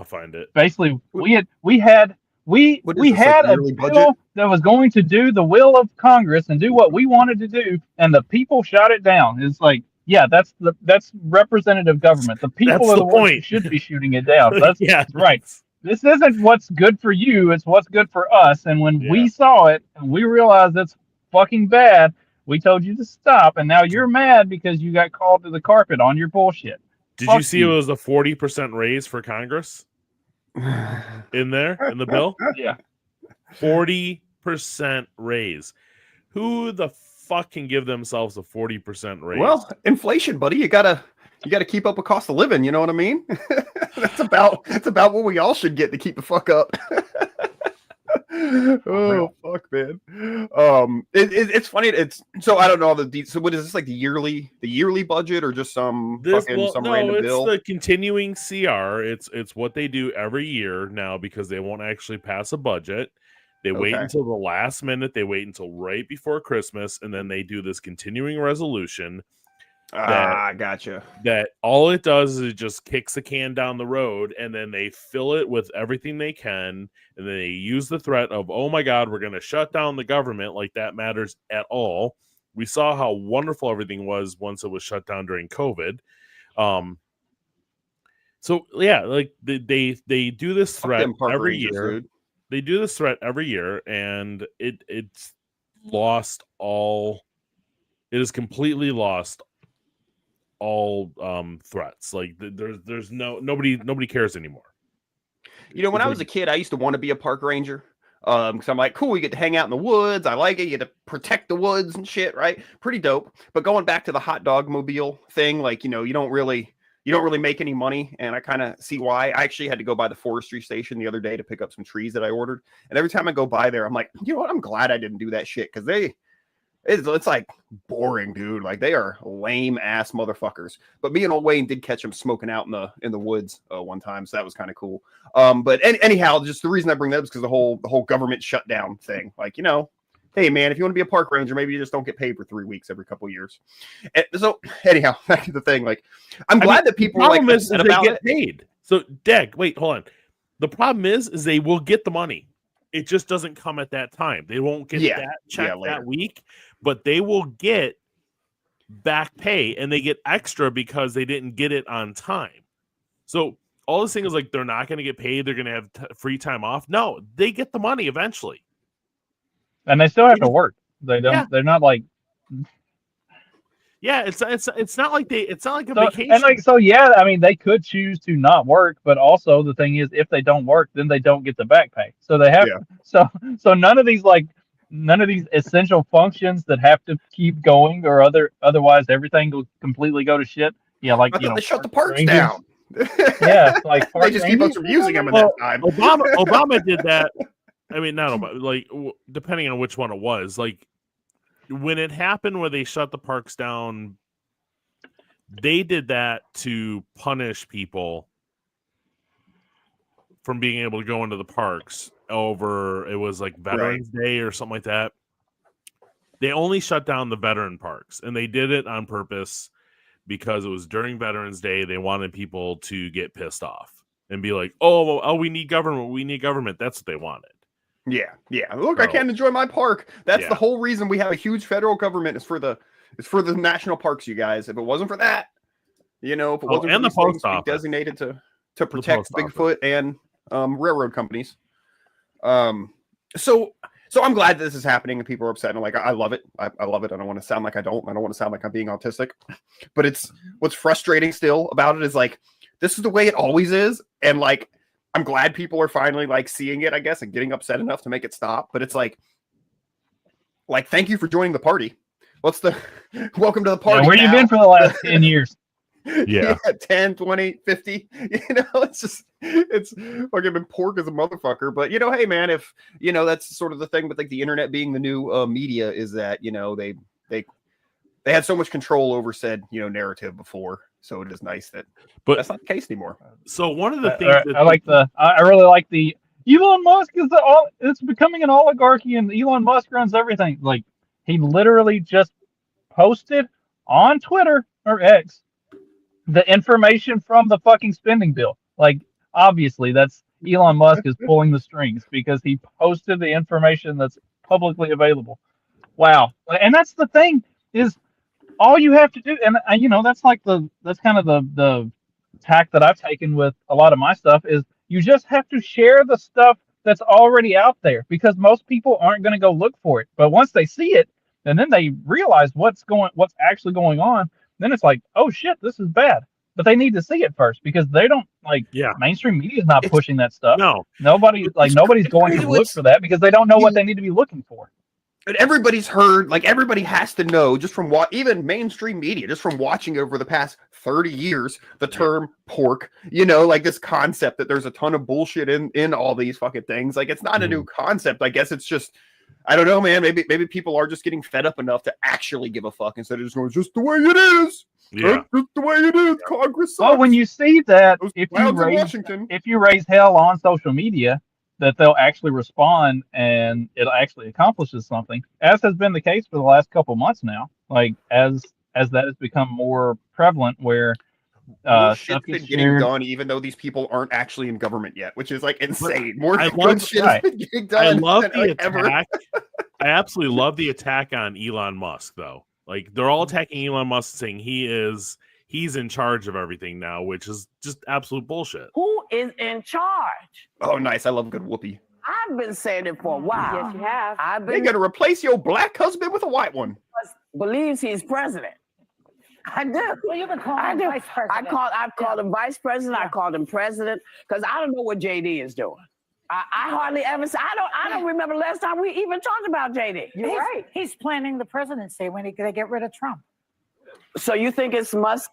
Speaker 4: find it.
Speaker 5: Basically, we had a bill that was going to do the will of Congress and do what we wanted to do, and the people shot it down. It's like, yeah, that's representative government. The people are the ones who should be shooting it down. That's right. This isn't what's good for you; it's what's good for us. And when we saw it and we realized it's fucking bad, we told you to stop, and now you're mad because you got called to the carpet on your bullshit.
Speaker 4: Did you see it was a 40% raise for Congress in the bill?
Speaker 5: Yeah.
Speaker 4: 40% raise. Who the fuck can give themselves a 40% raise?
Speaker 6: Well, inflation, buddy. You gotta keep up with cost of living. You know what I mean? That's about what we all should get to keep the fuck up. Oh fuck, man. It's funny. So I don't know all the so what is this, like the yearly budget, or just some random bill?
Speaker 4: It's the continuing CR. It's what they do every year now, because they won't actually pass a budget. They wait until the last minute. They wait until right before Christmas, and then they do this continuing resolution.
Speaker 6: Gotcha.
Speaker 4: That all it does is it just kicks the can down the road, and then they fill it with everything they can, and then they use the threat of, oh my God, we're going to shut down the government, like that matters at all. We saw how wonderful everything was once it was shut down during COVID. So yeah, like they do this threat every year. Dude. They do this threat every year, and it's lost all. It has completely lost all threats. Like there's nobody cares anymore.
Speaker 6: You know, when I was a kid, I used to want to be a park ranger. Because I'm like, cool, you get to hang out in the woods. I like it. You get to protect the woods and shit, right? Pretty dope. But going back to the hot dog mobile thing, like, you know, you don't really make any money, and I kind of see why. I actually had to go by the forestry station the other day to pick up some trees that I ordered, and every time I go by there, I'm like, you know what? I'm glad I didn't do that shit, because It's like boring, dude. Like they are lame ass motherfuckers. But me and old Wayne did catch him smoking out in the woods one time, so that was kind of cool. But anyhow, just the reason I bring that up is because the whole government shutdown thing. Like, you know, hey man, if you want to be a park ranger, maybe you just don't get paid for 3 weeks every couple of years. And so anyhow, back to the thing. Like, I'm glad that people are like upset about
Speaker 4: get paid. So, Deg, wait, hold on. The problem is they will get the money. It just doesn't come at that time. They won't get that check that week, but they will get back pay, and they get extra because they didn't get it on time. So all this thing is like they're not going to get paid. They're going to have free time off. No, they get the money eventually,
Speaker 5: and they still have to work. They don't. Yeah. They're not like.
Speaker 4: Yeah, it's not like it's not like a vacation.
Speaker 5: And like I mean, they could choose to not work, but also the thing is, if they don't work, then they don't get the back pay. So they have so none of these essential functions that have to keep going, or otherwise everything will completely go to shit. Yeah, like
Speaker 6: they shut the parks down.
Speaker 5: Yeah, like
Speaker 6: they just keep us from using them in that time.
Speaker 4: Obama did that. I mean, not Obama, like depending on which one it was, like. When it happened where they shut the parks down, they did that to punish people from being able to go into the parks over, it was like Veterans Day or something like that. They only shut down the veteran parks, and they did it on purpose because it was during Veterans Day. They wanted people to get pissed off and be like, oh, we need government. We need government. That's what they wanted.
Speaker 6: Yeah. Look, I can't enjoy my park. That's the whole reason we have a huge federal government. Is for the national parks, you guys. If it wasn't for that, you know, if it wasn't
Speaker 4: for the post office
Speaker 6: designated to protect Bigfoot and railroad companies. So I'm glad that this is happening and people are upset. And like, I love it. I love it. I don't want to sound like I don't want to sound like I'm being autistic. But it's what's frustrating still about it is like this is the way it always is, and like. I'm glad people are finally like seeing it, I guess, and getting upset enough to make it stop. But it's like thank you for joining the party. Welcome to the party.
Speaker 5: Yeah, where you been for the last 10 years?
Speaker 4: Yeah.
Speaker 6: 10, 20, 50. You know, it's like I've been pork as a motherfucker. But you know, hey man, if you know, that's sort of the thing with like the internet being the new media is that, you know, they had so much control over said, you know, narrative before. So it is nice that, but that's not the case anymore.
Speaker 4: So one of the things
Speaker 5: I really like the Elon Musk it's becoming an oligarchy, and Elon Musk runs everything. Like he literally just posted on Twitter or X the information from the fucking spending bill. Like obviously that's Elon Musk is pulling the strings because he posted the information that's publicly available. Wow, and that's the thing is. All you have to do, and you know, that's kind of the tack that I've taken with a lot of my stuff is you just have to share the stuff that's already out there because most people aren't going to go look for it. But once they see it and then they realize what's actually going on, then it's like, oh shit, this is bad. But they need to see it first because they don't mainstream media is not pushing that stuff.
Speaker 4: No,
Speaker 5: nobody's going to look for that because they don't know what they need to be looking for.
Speaker 6: And everybody's heard, like everybody has to know just from what even mainstream media, just from watching over the past 30 years, the term pork, you know, like this concept that there's a ton of bullshit in all these fucking things. Like it's not a new concept. I guess it's just, I don't know, man. Maybe people are just getting fed up enough to actually give a fuck instead of just going, just the way it is.
Speaker 4: Yeah.
Speaker 6: Just the way it is. Congress sucks.
Speaker 5: Well, when you see that, if you raise hell on social media, that they'll actually respond and it actually accomplishes something, as has been the case for the last couple months now. Like as that has become more prevalent, where
Speaker 6: shit's been getting done, even though these people aren't actually in government yet, which is like insane. More good shit has been getting done.
Speaker 4: I love the attack. I absolutely love the attack on Elon Musk, though. Like they're all attacking Elon Musk, saying he's in charge of everything now, which is just absolute bullshit.
Speaker 11: Who is in charge?
Speaker 6: Oh, nice. I love a good whoopee.
Speaker 11: I've been saying it for a while.
Speaker 2: Yes, you have.
Speaker 6: They got to replace your black husband with a white one.
Speaker 11: Believes he's president. I do.
Speaker 2: Well, you can call him vice president.
Speaker 11: I've called him vice president. I called him president because I don't know what JD is doing. I hardly ever say. I don't remember last time we even talked about JD.
Speaker 2: You're right. He's planning the presidency when they get rid of Trump.
Speaker 11: So you think it's Musk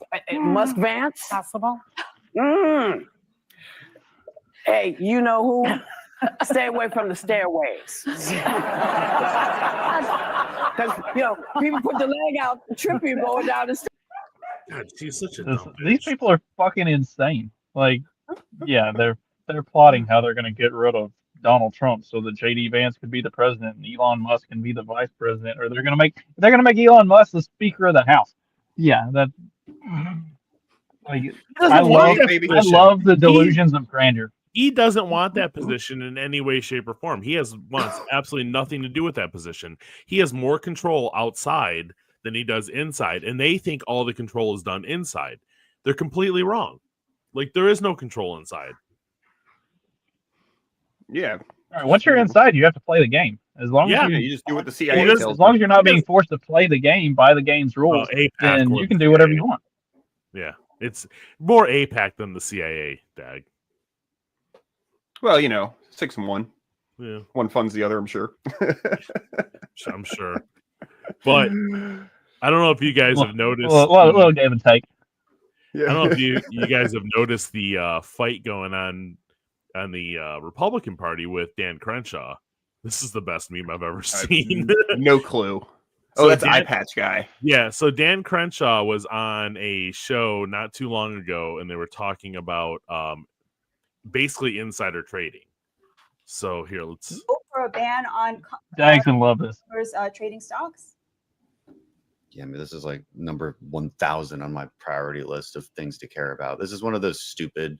Speaker 11: Vance?
Speaker 2: Possible.
Speaker 11: Hey, you know who? Stay away from the stairways. Because, people put the leg out, trip you going down the stairs.
Speaker 4: God, she's such a dumb
Speaker 5: These
Speaker 4: bitch.
Speaker 5: people are fucking insane. Like, yeah, they're plotting how they're going to get rid of Donald Trump so that JD Vance could be the president and Elon Musk can be the vice president, or they're going to make Elon Musk the Speaker of the House. Yeah, that. Like, I love the delusions of grandeur.
Speaker 4: He doesn't want that position in any way, shape, or form. He wants absolutely nothing to do with that position. He has more control outside than he does inside, and they think all the control is done inside. They're completely wrong. Like, there is no control inside.
Speaker 6: Yeah.
Speaker 5: All right, once you're inside, you have to play the game. As long as
Speaker 6: you just do what the CIA tells
Speaker 5: as long as you're not being forced to play the game by the game's rules, then you can do whatever you want.
Speaker 4: Yeah, it's more APAC than the CIA, Dag.
Speaker 6: Well, 6-1.
Speaker 4: Yeah.
Speaker 6: One funds the other, I'm sure.
Speaker 4: I'm sure. But I don't know if you guys have noticed.
Speaker 5: Little give and take.
Speaker 6: Yeah.
Speaker 4: I don't know if you guys have noticed the fight going on the Republican Party with Dan Crenshaw. This is the best meme I've ever seen.
Speaker 6: No clue.
Speaker 4: So
Speaker 6: that's Eye Patch guy.
Speaker 4: Yeah, so Dan Crenshaw was on a show not too long ago, and they were talking about basically insider trading. So here, let's
Speaker 12: for a ban on
Speaker 5: Jackson love this.
Speaker 12: Trading stocks.
Speaker 13: Yeah, I mean, this is like number 1,000 on my priority list of things to care about. This is one of those stupid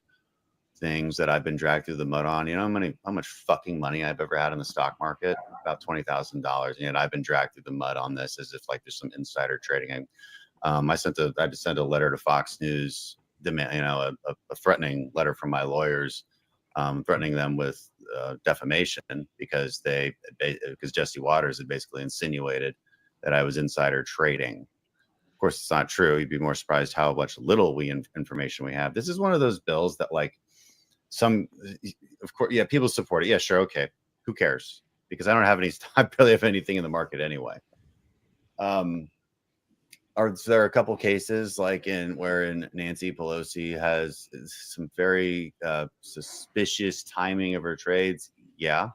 Speaker 13: things that I've been dragged through the mud on. You know how much fucking money I've ever had in the stock market? About $20,000. And I've been dragged through the mud on this as if like there's some insider trading. I just sent a letter to Fox News, a threatening letter from my lawyers, threatening them with defamation because Jesse Waters had basically insinuated that I was insider trading. Of course, it's not true. You'd be more surprised how much little information we have. This is one of those bills that, like, of course, yeah, people support it. Yeah, sure, okay. Who cares? Because I barely have anything in the market anyway. Are there a couple cases like wherein Nancy Pelosi has some very suspicious timing of her trades? Yeah,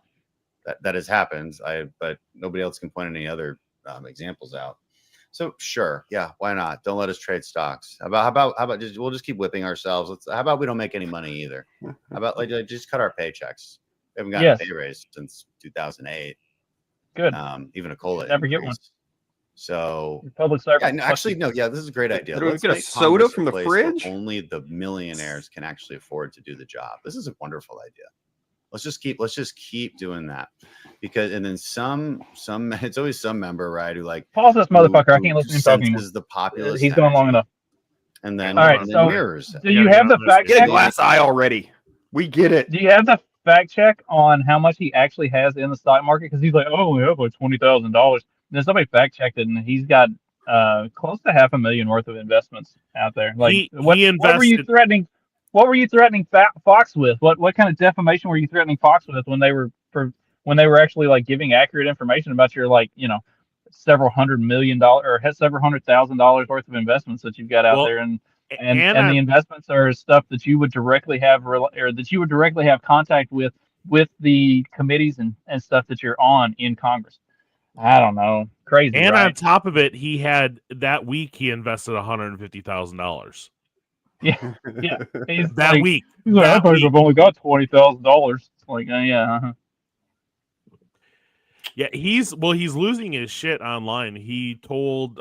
Speaker 13: that has happened. But nobody else can point any other examples out. So sure, yeah, why not? Don't let us trade stocks. How about we'll just keep whipping ourselves. How about we don't make any money either? How about just cut our paychecks? We haven't gotten a pay raise since 2008.
Speaker 5: Good.
Speaker 13: Even a COLA.
Speaker 5: Never get one.
Speaker 13: So
Speaker 5: public service.
Speaker 13: Yeah, this is a great idea.
Speaker 6: Let's get a soda from the fridge.
Speaker 13: Only the millionaires can actually afford to do the job. This is a wonderful idea. Let's just keep doing that, because then some it's always some member, right, who like
Speaker 5: pause this motherfucker. I can't listen to him talking anymore.
Speaker 13: The populace.
Speaker 5: He's going long enough.
Speaker 13: And then
Speaker 5: all right, so
Speaker 13: mirrors.
Speaker 5: Do you have the fact check?
Speaker 6: Get a glass eye already. We get it.
Speaker 5: Do you have the fact check on how much he actually has in the stock market? Because he's like, oh, we have like $20,000. Then somebody fact checked it, and he's got close to $500,000 worth of investments out there. Like, what were you threatening? What were you threatening Fox with? What kind of defamation were you threatening Fox with when they were actually like giving accurate information about your several $100 million or several $100,000 worth of investments that you've got out there, and the investments are stuff that you would directly have contact with the committees and stuff that you're on in Congress. I don't know, crazy.
Speaker 4: And
Speaker 5: right?
Speaker 4: on top of it, he invested $150,000.
Speaker 5: Yeah.
Speaker 4: That week.
Speaker 5: He's like, I thought I've only got $20,000. It's like, yeah. Uh-huh.
Speaker 4: Yeah, he's losing his shit online. He told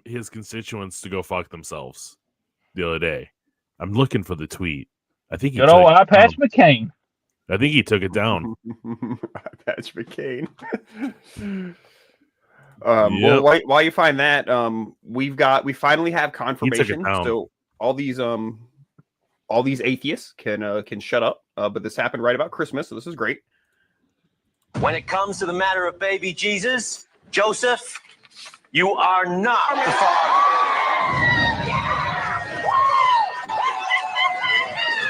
Speaker 4: his constituents to go fuck themselves the other day. I'm looking for the tweet. I think
Speaker 5: good old Eye Patch McCain.
Speaker 4: I think he took it down.
Speaker 6: Eye Patch McCain. Well, while you find that, we finally have confirmation. So all these atheists can shut up. But this happened right about Christmas, so this is great.
Speaker 14: When it comes to the matter of baby Jesus, Joseph, you are not the father.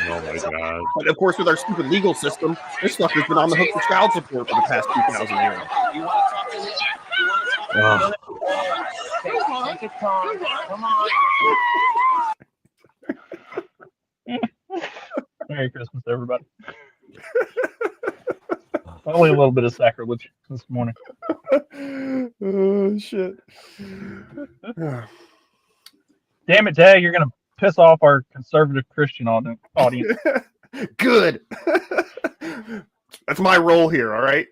Speaker 4: Oh my God.
Speaker 6: But of course, with our stupid legal system, this fucker's been on the hook for child support for the past 2,000 years.
Speaker 14: Take it calm. Come on.
Speaker 5: Merry Christmas, everybody. Only a little bit of sacrilege this morning.
Speaker 6: Oh shit!
Speaker 5: Damn it, Tag! You're gonna piss off our conservative Christian audience.
Speaker 6: Good. That's my role here. All right.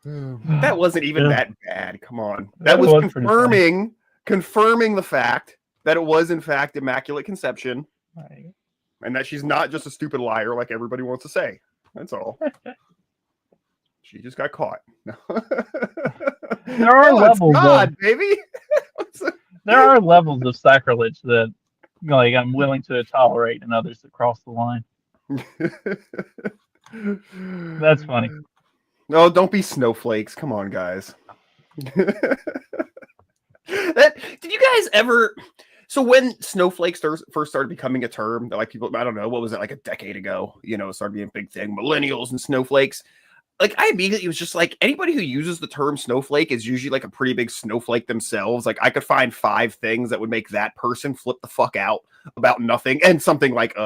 Speaker 6: That wasn't even that bad. Come on. That was confirming the fact that it was in fact immaculate conception, and that she's not just a stupid liar like everybody wants to say. That's all. She just got caught.
Speaker 5: There are levels,
Speaker 6: God, baby.
Speaker 5: There are levels of sacrilege that, like, I'm willing to tolerate, and others that cross the line. That's funny.
Speaker 6: No, don't be snowflakes. Come on, guys. Did you guys ever? So when snowflakes first started becoming a term that, like, people, I don't know, what was it, like a decade ago? You know, it started being a big thing. Millennials and snowflakes. Like, I immediately was just like, anybody who uses the term snowflake is usually like a pretty big snowflake themselves. Like, I could find 5 things that would make that person flip the fuck out about nothing, and something like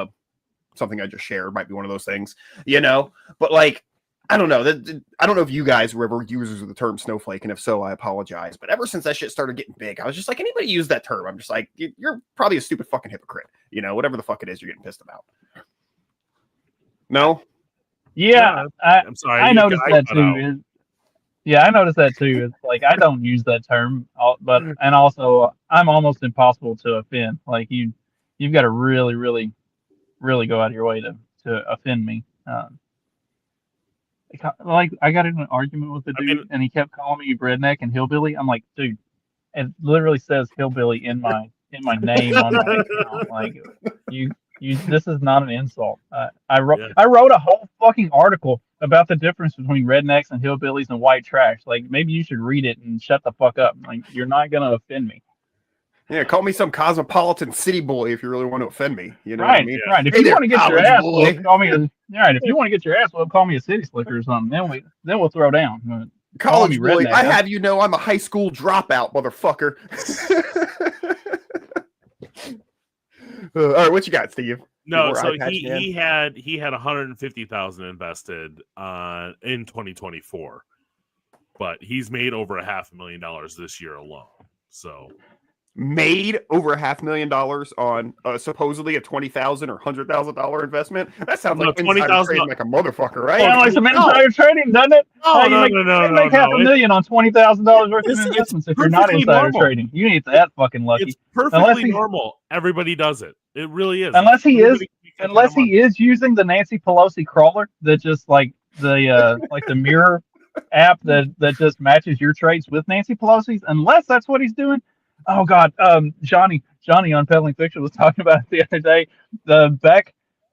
Speaker 6: something I just shared might be one of those things, you know. But like, I don't know. I don't know if you guys were ever users of the term snowflake, and if so, I apologize. But ever since that shit started getting big, I was just like, anybody use that term, I'm just like, you're probably a stupid fucking hypocrite. You know, whatever the fuck it is you're getting pissed about. No?
Speaker 5: Yeah,
Speaker 4: I'm sorry.
Speaker 5: I noticed that too. I noticed that too. It's like, I don't use that term, but and also I'm almost impossible to offend. Like, you've got to really, really, really go out of your way to offend me. Like, I got in an argument with a dude, and he kept calling me redneck and hillbilly. I'm like, dude, it literally says hillbilly in my name on my account. Like, you this is not an insult. I wrote a whole fucking article about the difference between rednecks and hillbillies and white trash. Like, maybe you should read it and shut the fuck up. Like, you're not gonna offend me.
Speaker 6: Yeah, call me some cosmopolitan city boy if you really want to offend me. You know
Speaker 5: right,
Speaker 6: what I mean?
Speaker 5: Right. If you want to get your ass whooped, call me If you want to get your ass whooped, call me a city slicker or something. Then we'll throw down.
Speaker 6: College boy, redneck, I have you know I'm a high school dropout, motherfucker. All right, what you got, Steve?
Speaker 4: No, so he had 150,000 invested in 2024, but he's made over $500,000 this year alone. So
Speaker 6: made over $500,000 on supposedly a $20,000 or $100,000 investment. That sounds like insider trading like a motherfucker, right?
Speaker 5: Yeah, like some insider trading, doesn't it?
Speaker 4: Oh,
Speaker 5: you make $500,000 on $20,000 worth of investments if you're not insider trading. You ain't that fucking lucky.
Speaker 4: It's perfectly normal. Everybody does it. It really is.
Speaker 5: Unless he is using the Nancy Pelosi crawler that just like the mirror app that just matches your traits with Nancy Pelosi's. Unless that's what he's doing. Oh God, Johnny on Peddling Fiction was talking about it the other day.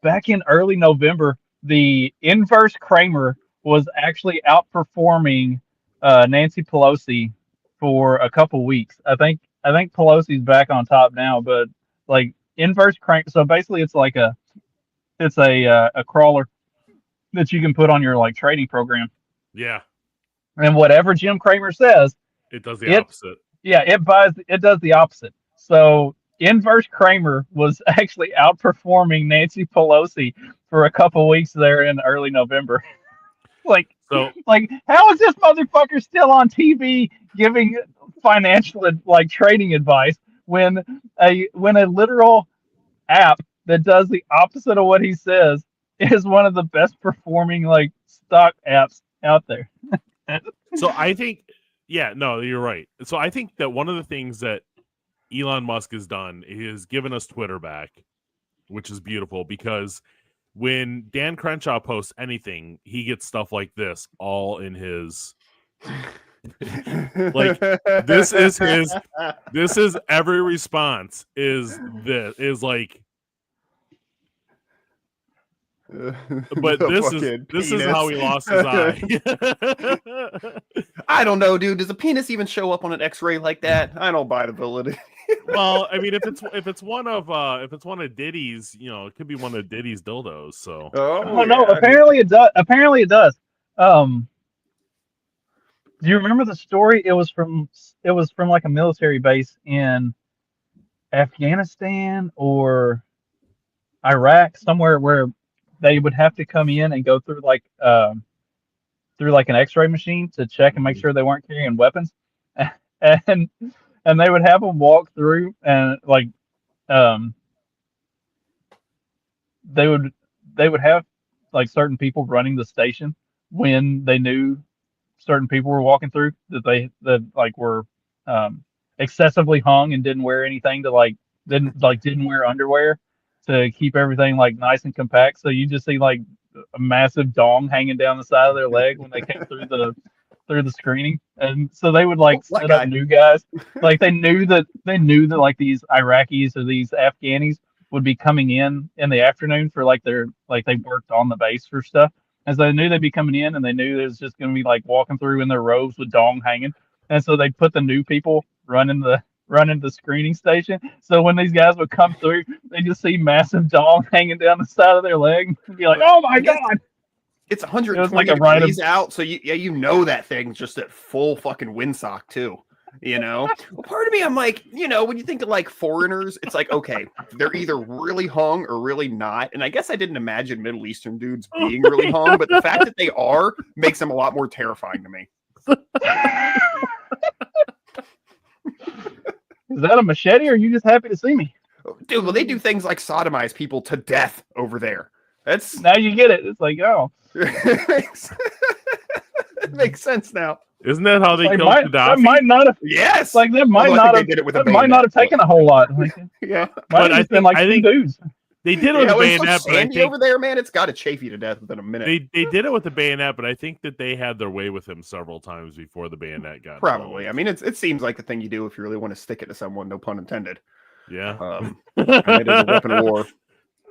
Speaker 5: Back in early November, the inverse Kramer was actually outperforming Nancy Pelosi for a couple weeks. I think Pelosi's back on top now, but like inverse Kramer. So basically, it's like a crawler that you can put on your like trading program.
Speaker 4: Yeah.
Speaker 5: And whatever Jim Cramer says,
Speaker 4: it does the opposite.
Speaker 5: Yeah, it does the opposite. So inverse Kramer was actually outperforming Nancy Pelosi for a couple weeks there in early November. How is this motherfucker still on TV giving financial like trading advice when a literal app that does the opposite of what he says is one of the best performing like stock apps out there?
Speaker 4: So I think, yeah, no, you're right. So I think that one of the things that Elon Musk has done is given us Twitter back, which is beautiful, because when Dan Crenshaw posts anything, he gets stuff like this all in his like this is every response is like but this is how he lost his eye.
Speaker 6: I don't know, dude. Does a penis even show up on an X-ray like that? I don't buy the validity.
Speaker 4: Well, I mean, if it's one of Diddy's, you know, it could be one of Diddy's dildos. So
Speaker 5: no, apparently it does. Do you remember the story? It was from like a military base in Afghanistan or Iraq, somewhere where they would have to come in and go through like through like an X-ray machine to check and make sure they weren't carrying weapons, and they would have them walk through and like they would have like certain people running the station when they knew certain people were walking through that like were excessively hung and didn't wear anything to didn't wear underwear to keep everything like nice and compact. So you just see like a massive dong hanging down the side of their leg when they came through the screening. And so they would like set up new guys. Like they knew that like these Iraqis or these Afghanis would be coming in the afternoon for like they worked on the base for stuff. And so they knew they'd be coming in, and they knew there was just going to be like walking through in their robes with dong hanging. And so they'd put the new people running the screening station. So when these guys would come through, they just see massive dong hanging down the side of their leg and be like, "Oh my god!"
Speaker 6: It's 120
Speaker 5: like a
Speaker 6: degrees out, so you know that thing's just at full fucking windsock too. You know, well, part of me, I'm like, you know, when you think of like foreigners, it's like, okay, they're either really hung or really not. And I guess I didn't imagine Middle Eastern dudes being really hung, but the fact that they are makes them a lot more terrifying to me.
Speaker 5: Is that a machete, or are you just happy to see me?
Speaker 6: Dude, well, they do things like sodomize people to death over there. That's
Speaker 5: now you get it. It's like, oh,
Speaker 6: it makes sense now.
Speaker 4: Isn't that how they
Speaker 5: like
Speaker 4: killed Gaddafi?
Speaker 5: That might not have.
Speaker 6: Yes,
Speaker 5: like that might not have. That might not have taken a whole lot. Like,
Speaker 6: yeah,
Speaker 5: but I think like two dudes.
Speaker 4: They did it with the bayonet, but I think
Speaker 6: over there, man, it's got to chafe you to death within a minute.
Speaker 4: They did it with the bayonet, but I think that they had their way with him several times before the bayonet got.
Speaker 6: Probably. I mean, it seems like the thing you do if you really want to stick it to someone. No pun intended.
Speaker 4: Yeah.
Speaker 6: It is a weapon of war.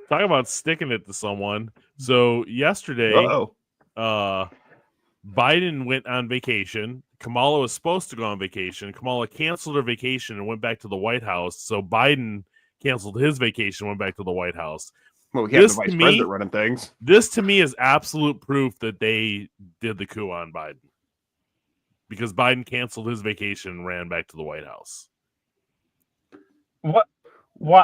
Speaker 4: Talk about sticking it to someone. So yesterday, Biden went on vacation. Kamala was supposed to go on vacation. Kamala canceled her vacation and went back to the White House. So Biden canceled his vacation, went back to the White House.
Speaker 6: Well, he had the vice president running things.
Speaker 4: This to me is absolute proof that they did the coup on Biden, because Biden canceled his vacation and ran back to the White House.
Speaker 5: What?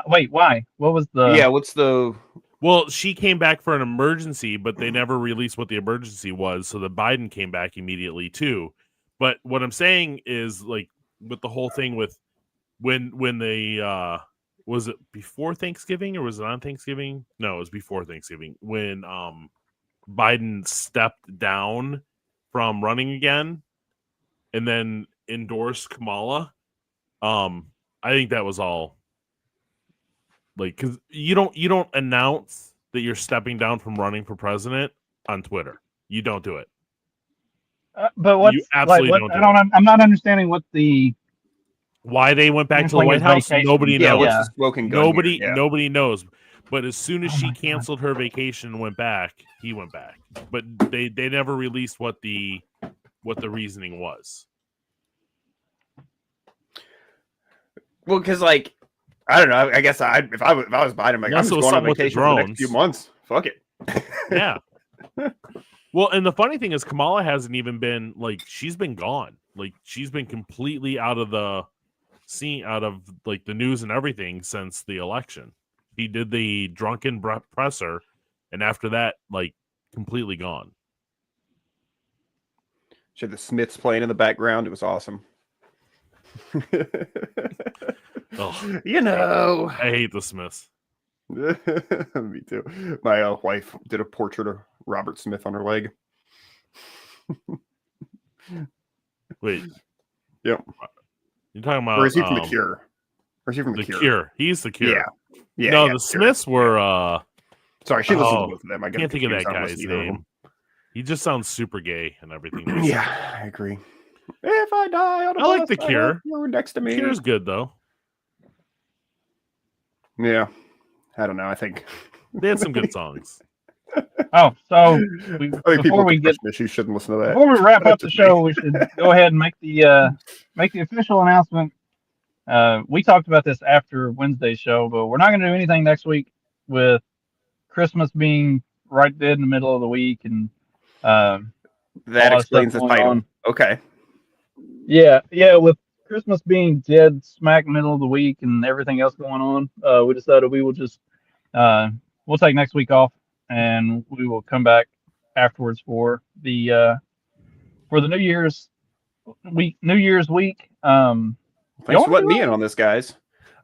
Speaker 5: Wait, why? What was the?
Speaker 6: Yeah, what's the?
Speaker 4: Well, she came back for an emergency, but they never released what the emergency was, so the Biden came back immediately too. But what I'm saying is, like, with the whole thing with when they was it before Thanksgiving or was it on Thanksgiving? No, it was before Thanksgiving when Biden stepped down from running again and then endorsed Kamala. I think that was all. Like, because you don't announce that you're stepping down from running for president on Twitter. You don't do it.
Speaker 5: But what?
Speaker 4: You absolutely
Speaker 5: like,
Speaker 4: don't.
Speaker 5: I'm not understanding what the.
Speaker 4: Why they went back to the White House? Nobody knows.
Speaker 6: What's the smoking gun here?
Speaker 4: Nobody knows. But as soon as she canceled her vacation and went back, he went back. But they never released what the reasoning was.
Speaker 6: Well, because like I don't know. I guess if I was Biden, I'm like, I'm just going on vacation for the next few months. Fuck it.
Speaker 4: Yeah. Well, and the funny thing is, Kamala hasn't even been like, she's been gone. Like, she's been completely out of the scene, out of like the news and everything since the election. He did the drunken presser, and after that, like, completely gone.
Speaker 6: She had the Smiths playing in the background. It was awesome.
Speaker 4: Oh,
Speaker 6: you know,
Speaker 4: I hate the Smiths.
Speaker 6: Me too. My wife did a portrait of Robert Smith on her leg.
Speaker 4: Wait.
Speaker 6: Yep.
Speaker 4: You're talking about?
Speaker 6: Or is he from The Cure? Or is he from The
Speaker 4: Cure? He's The Cure.
Speaker 6: Yeah.
Speaker 4: No, the Smiths were.
Speaker 6: Sorry, she listens to both of them. I
Speaker 4: can't think of that guy's name. He just sounds super gay and everything.
Speaker 6: Yeah, I agree. If I die on a
Speaker 4: I like
Speaker 6: bus,
Speaker 4: The Cure.
Speaker 6: You're next to me.
Speaker 4: The Cure's good though.
Speaker 6: Yeah. I don't know. I think
Speaker 4: they had some good songs.
Speaker 5: Oh, so
Speaker 6: before we get you shouldn't listen to that.
Speaker 5: Before we wrap up the show, we should go ahead and make the official announcement. We talked about this after Wednesday's show, but we're not going to do anything next week with Christmas being right dead in the middle of the week, and
Speaker 6: that explains the title. Okay.
Speaker 5: Yeah, with Christmas being dead smack middle of the week and everything else going on, we decided we will just we'll take next week off and we will come back afterwards for the for the New Year's week.
Speaker 6: Thanks for letting me in on this, guys.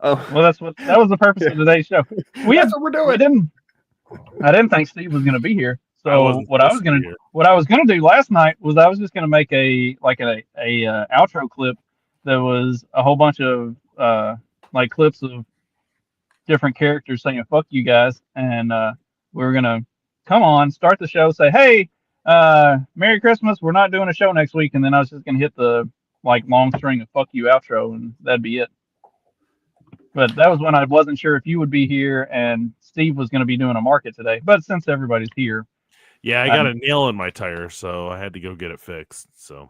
Speaker 5: Well, that was the purpose of today's show.
Speaker 6: That's what we're doing.
Speaker 5: I didn't think Steve was going to be here. So what I was going to do last night was I was just going to make a outro clip that was a whole bunch of like clips of different characters saying "fuck you guys," and we were going to come on, start the show, say, "Hey, Merry Christmas. We're not doing a show next week," and then I was just going to hit the like long string of "fuck you" outro, and that'd be it. But that was when I wasn't sure if you would be here and Steve was going to be doing a market today. But since everybody's here.
Speaker 4: Yeah, I got a nail in my tire, so I had to go get it fixed. So.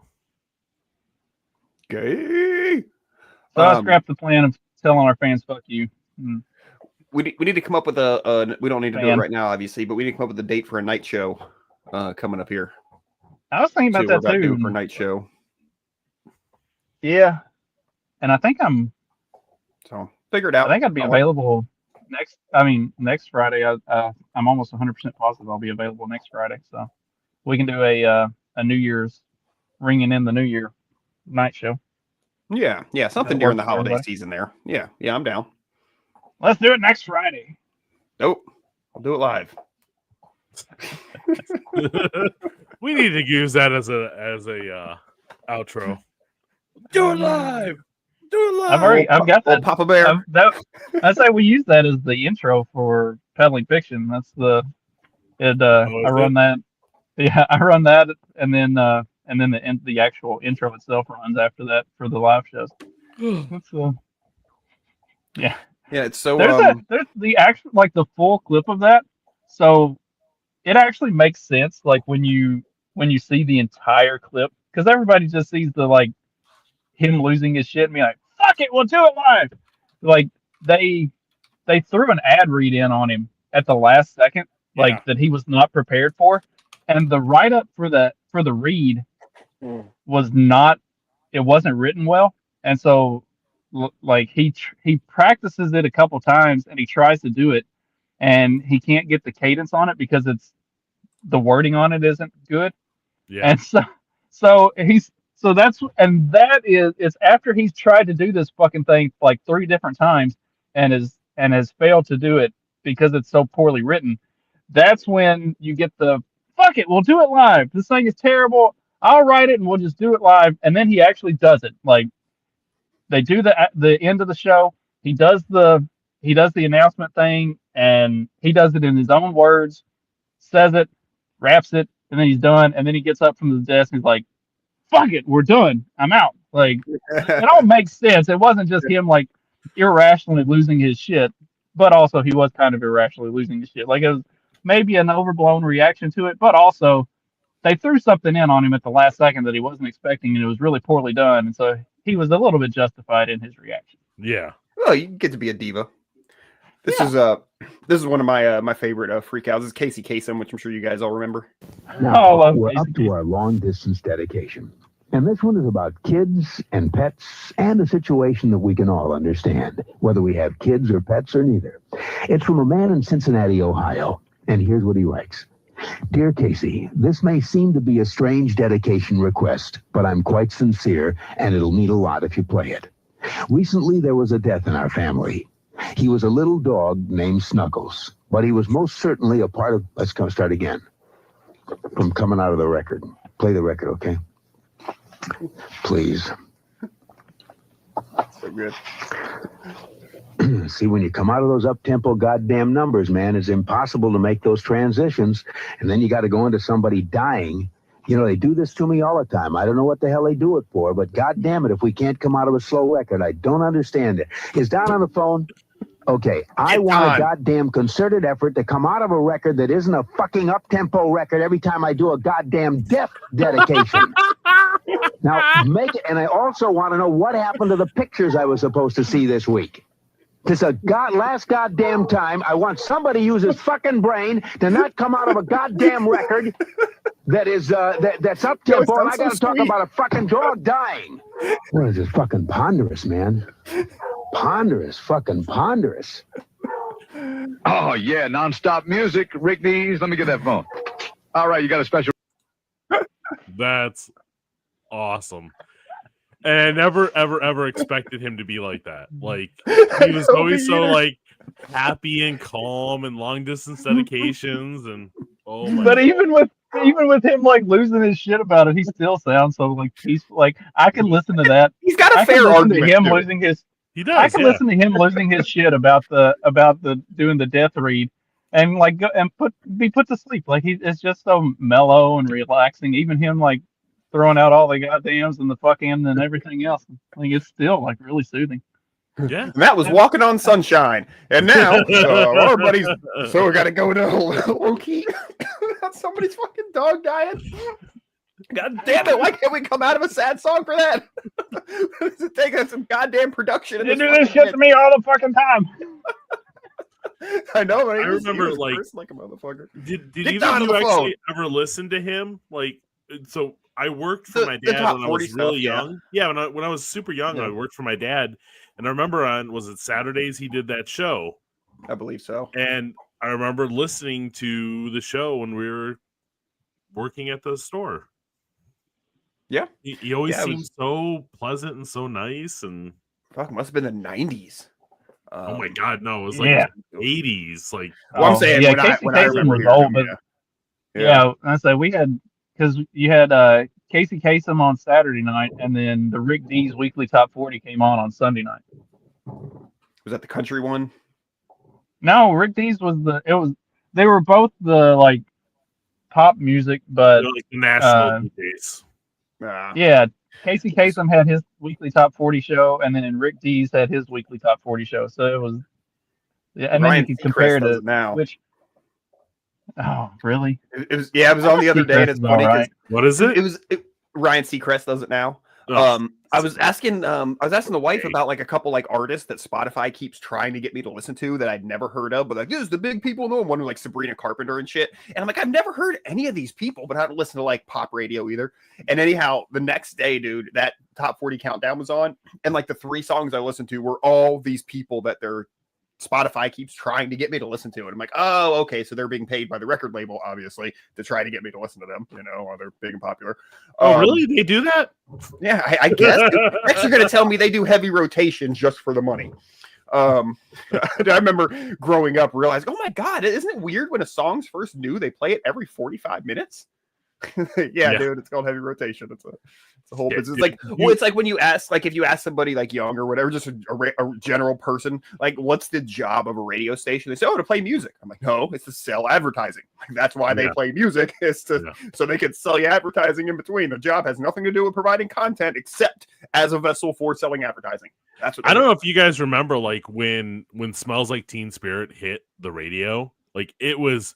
Speaker 6: Okay.
Speaker 5: So I scrapped the plan of telling our fans, fuck you.
Speaker 6: We need to come up with we don't need to do it right now, obviously, but we need to come up with a date for a night show coming up here.
Speaker 5: I was thinking about that too.
Speaker 6: For a night show.
Speaker 5: Yeah. And I think
Speaker 6: So figure it out.
Speaker 5: I think I'd be available next Friday. I'm almost 100% positive I'll be available next Friday. So we can do a New Year's ringing in the New Year night show.
Speaker 6: Yeah, something during the holiday season there. Yeah, I'm down.
Speaker 5: Let's do it next Friday.
Speaker 6: Nope, I'll do it live.
Speaker 4: We need to use that as a outro. Do it live. Do it live.
Speaker 5: I've got that.
Speaker 6: Papa Bear.
Speaker 5: I say we use that as the intro for Peddling Fiction. That's I run that. Yeah, I run that, and then the actual intro itself runs after that for the live shows. That's yeah.
Speaker 6: Yeah, it's so.
Speaker 5: There's the actual like the full clip of that, so it actually makes sense. Like when you see the entire clip, because everybody just sees the like him losing his shit and be like, "Fuck it, we'll do it live." Like they threw an ad read in on him at the last second, like that he was not prepared for, and the write up for the read was not. It wasn't written well, and so. Like he practices it a couple times and he tries to do it and he can't get the cadence on it because the wording on it isn't good.
Speaker 4: Yeah.
Speaker 5: And that is after he's tried to do this fucking thing like 3 different times and has failed to do it because it's so poorly written. That's when you get the fuck it, we'll do it live. This thing is terrible. I'll write it and we'll just do it live. And then he actually does it. Like they do the end of the show. He does the announcement thing, and he does it in his own words, says it, raps it, and then he's done. And then he gets up from the desk and he's like, "Fuck it, we're done. I'm out." Like it all makes sense. It wasn't just him like irrationally losing his shit, but also he was kind of irrationally losing his shit. Like it was maybe an overblown reaction to it, but also they threw something in on him at the last second that he wasn't expecting, and it was really poorly done. And so he was a little bit justified in his reaction.
Speaker 4: Yeah.
Speaker 6: Well, you get to be a diva. This is one of my favorite freak outs. This is Casey Kasem, which I'm sure you guys all remember.
Speaker 15: Now, we're up to our long distance dedication. And this one is about kids and pets and a situation that we can all understand, whether we have kids or pets or neither. It's from a man in Cincinnati, Ohio. And here's what he writes. Dear Casey, this may seem to be a strange dedication request, but I'm quite sincere, and it'll mean a lot if you play it. Recently, there was a death in our family. He was a little dog named Snuggles, but he was most certainly a part of... Let's start again. From coming out of the record. Play the record, okay? Please.
Speaker 6: So good.
Speaker 15: See, when you come out of those up-tempo goddamn numbers, man, it's impossible to make those transitions. And then you got to go into somebody dying. You know, they do this to me all the time. I don't know what the hell they do it for, but goddamn it, if we can't come out of a slow record, I don't understand it. Is Don on the phone? Okay, I want a goddamn concerted effort to come out of a record that isn't a fucking up-tempo record every time I do a goddamn death dedication. Now, make it, and I also want to know what happened to the pictures I was supposed to see this week. This is last goddamn time. I want somebody to use his fucking brain to not come out of a goddamn record that is that's up tempo, and I got to talk about a fucking dog dying. What is this fucking ponderous, man? Ponderous, fucking ponderous.
Speaker 16: Oh yeah, nonstop music. Rick Dees, let me get that phone. All right, you got a special.
Speaker 4: That's awesome. And I never, ever expected him to be like that. Like, he was always so, like, happy and calm and long-distance dedications. And, oh, my
Speaker 5: But
Speaker 4: God.
Speaker 5: even with him, like, losing his shit about it, he still sounds so, like, peaceful. Like, I can listen to that.
Speaker 6: He's got a
Speaker 5: I can
Speaker 6: fair
Speaker 5: listen
Speaker 6: argument.
Speaker 5: to him
Speaker 6: to it.
Speaker 5: losing his...
Speaker 4: He does,
Speaker 5: I can
Speaker 4: yeah.
Speaker 5: listen to him losing his shit about the doing the death read and, like, go and be put to sleep. Like, it's just so mellow and relaxing. Even him, like, throwing out all the goddams and the fucking and everything else. Like, it's still, like, really soothing.
Speaker 4: Yeah.
Speaker 6: And that was Walking on Sunshine. And now our buddies. So we got to go to Loki. That's somebody's fucking dog dying. God damn it! Why can't we come out of a sad song for that? It's taking some goddamn production.
Speaker 5: They do this shit to me all the fucking time.
Speaker 6: I know.
Speaker 4: I remember, like
Speaker 6: a motherfucker.
Speaker 4: Did
Speaker 6: Get
Speaker 4: either
Speaker 6: Don
Speaker 4: of
Speaker 6: on
Speaker 4: you
Speaker 6: the phone.
Speaker 4: actually ever listen to him? Like, so I worked for my
Speaker 6: The
Speaker 4: dad
Speaker 6: top
Speaker 4: when I
Speaker 6: 40
Speaker 4: was really
Speaker 6: stuff, yeah.
Speaker 4: young. Yeah, when I was super young, I worked for my dad, and I remember was it Saturdays he did that show?
Speaker 6: I believe so.
Speaker 4: And I remember listening to the show when we were working at the store.
Speaker 6: Yeah,
Speaker 4: he always
Speaker 6: Yeah, it
Speaker 4: seemed
Speaker 6: was-
Speaker 4: so pleasant and so nice, and
Speaker 6: Fuck, must have been the 90s.
Speaker 4: oh my god, no, it was like
Speaker 5: Yeah.
Speaker 4: 80s. Like,
Speaker 6: Well, I'm saying
Speaker 5: yeah,
Speaker 6: when I
Speaker 5: Casey
Speaker 6: remember
Speaker 5: was
Speaker 6: hearing
Speaker 5: old,
Speaker 6: him,
Speaker 5: but
Speaker 6: yeah.
Speaker 5: yeah, I say we had because you had Casey Kasem on Saturday night, and then the Rick D's weekly top 40 came on Sunday night.
Speaker 6: Was that the country one?
Speaker 5: No, Rick D's was they were both the like pop music, but
Speaker 4: like the national DJs.
Speaker 5: yeah, Casey Kasem had his weekly top 40 show, and then Rick D's had his weekly top 40 show. So it was, yeah, and
Speaker 6: Ryan
Speaker 5: then you could
Speaker 6: Seacrest
Speaker 5: compare
Speaker 6: does
Speaker 5: to
Speaker 6: it now.
Speaker 5: which. Oh, really?
Speaker 6: It was it was on the other day, and it's funny because
Speaker 4: what is it?
Speaker 6: Ryan Seacrest does it now.
Speaker 4: Oh.
Speaker 6: I was asking the wife about like a couple like artists that Spotify keeps trying to get me to listen to that I'd never heard of, but like this is the big people know one like Sabrina Carpenter and shit. And I'm like, I've never heard any of these people, but I haven't listened to like pop radio either. And anyhow, the next day, dude, that top 40 countdown was on, and like the 3 songs I listened to were all these people that their Spotify keeps trying to get me to listen to it. I'm like, oh, okay, so they're being paid by the record label, obviously, to try to get me to listen to them. You know, while they're big and popular.
Speaker 4: Oh, really? They do that?
Speaker 6: Yeah, I guess. Next, you're gonna tell me they do heavy rotation just for the money. I remember growing up realizing, oh my god, isn't it weird when a song's first new, they play it every 45 minutes? yeah, dude, it's called heavy rotation. It's a whole business. It's like, well, it's like when you ask, like, if you ask somebody like young or whatever, just a general person, like, what's the job of a radio station? They say, oh, to play music. I'm like, no, it's to sell advertising. Like, that's why they play music, is to so they can sell you advertising in between. The job has nothing to do with providing content except as a vessel for selling advertising. That's what
Speaker 4: I don't know if you guys remember, like when Smells Like Teen Spirit hit the radio, like it was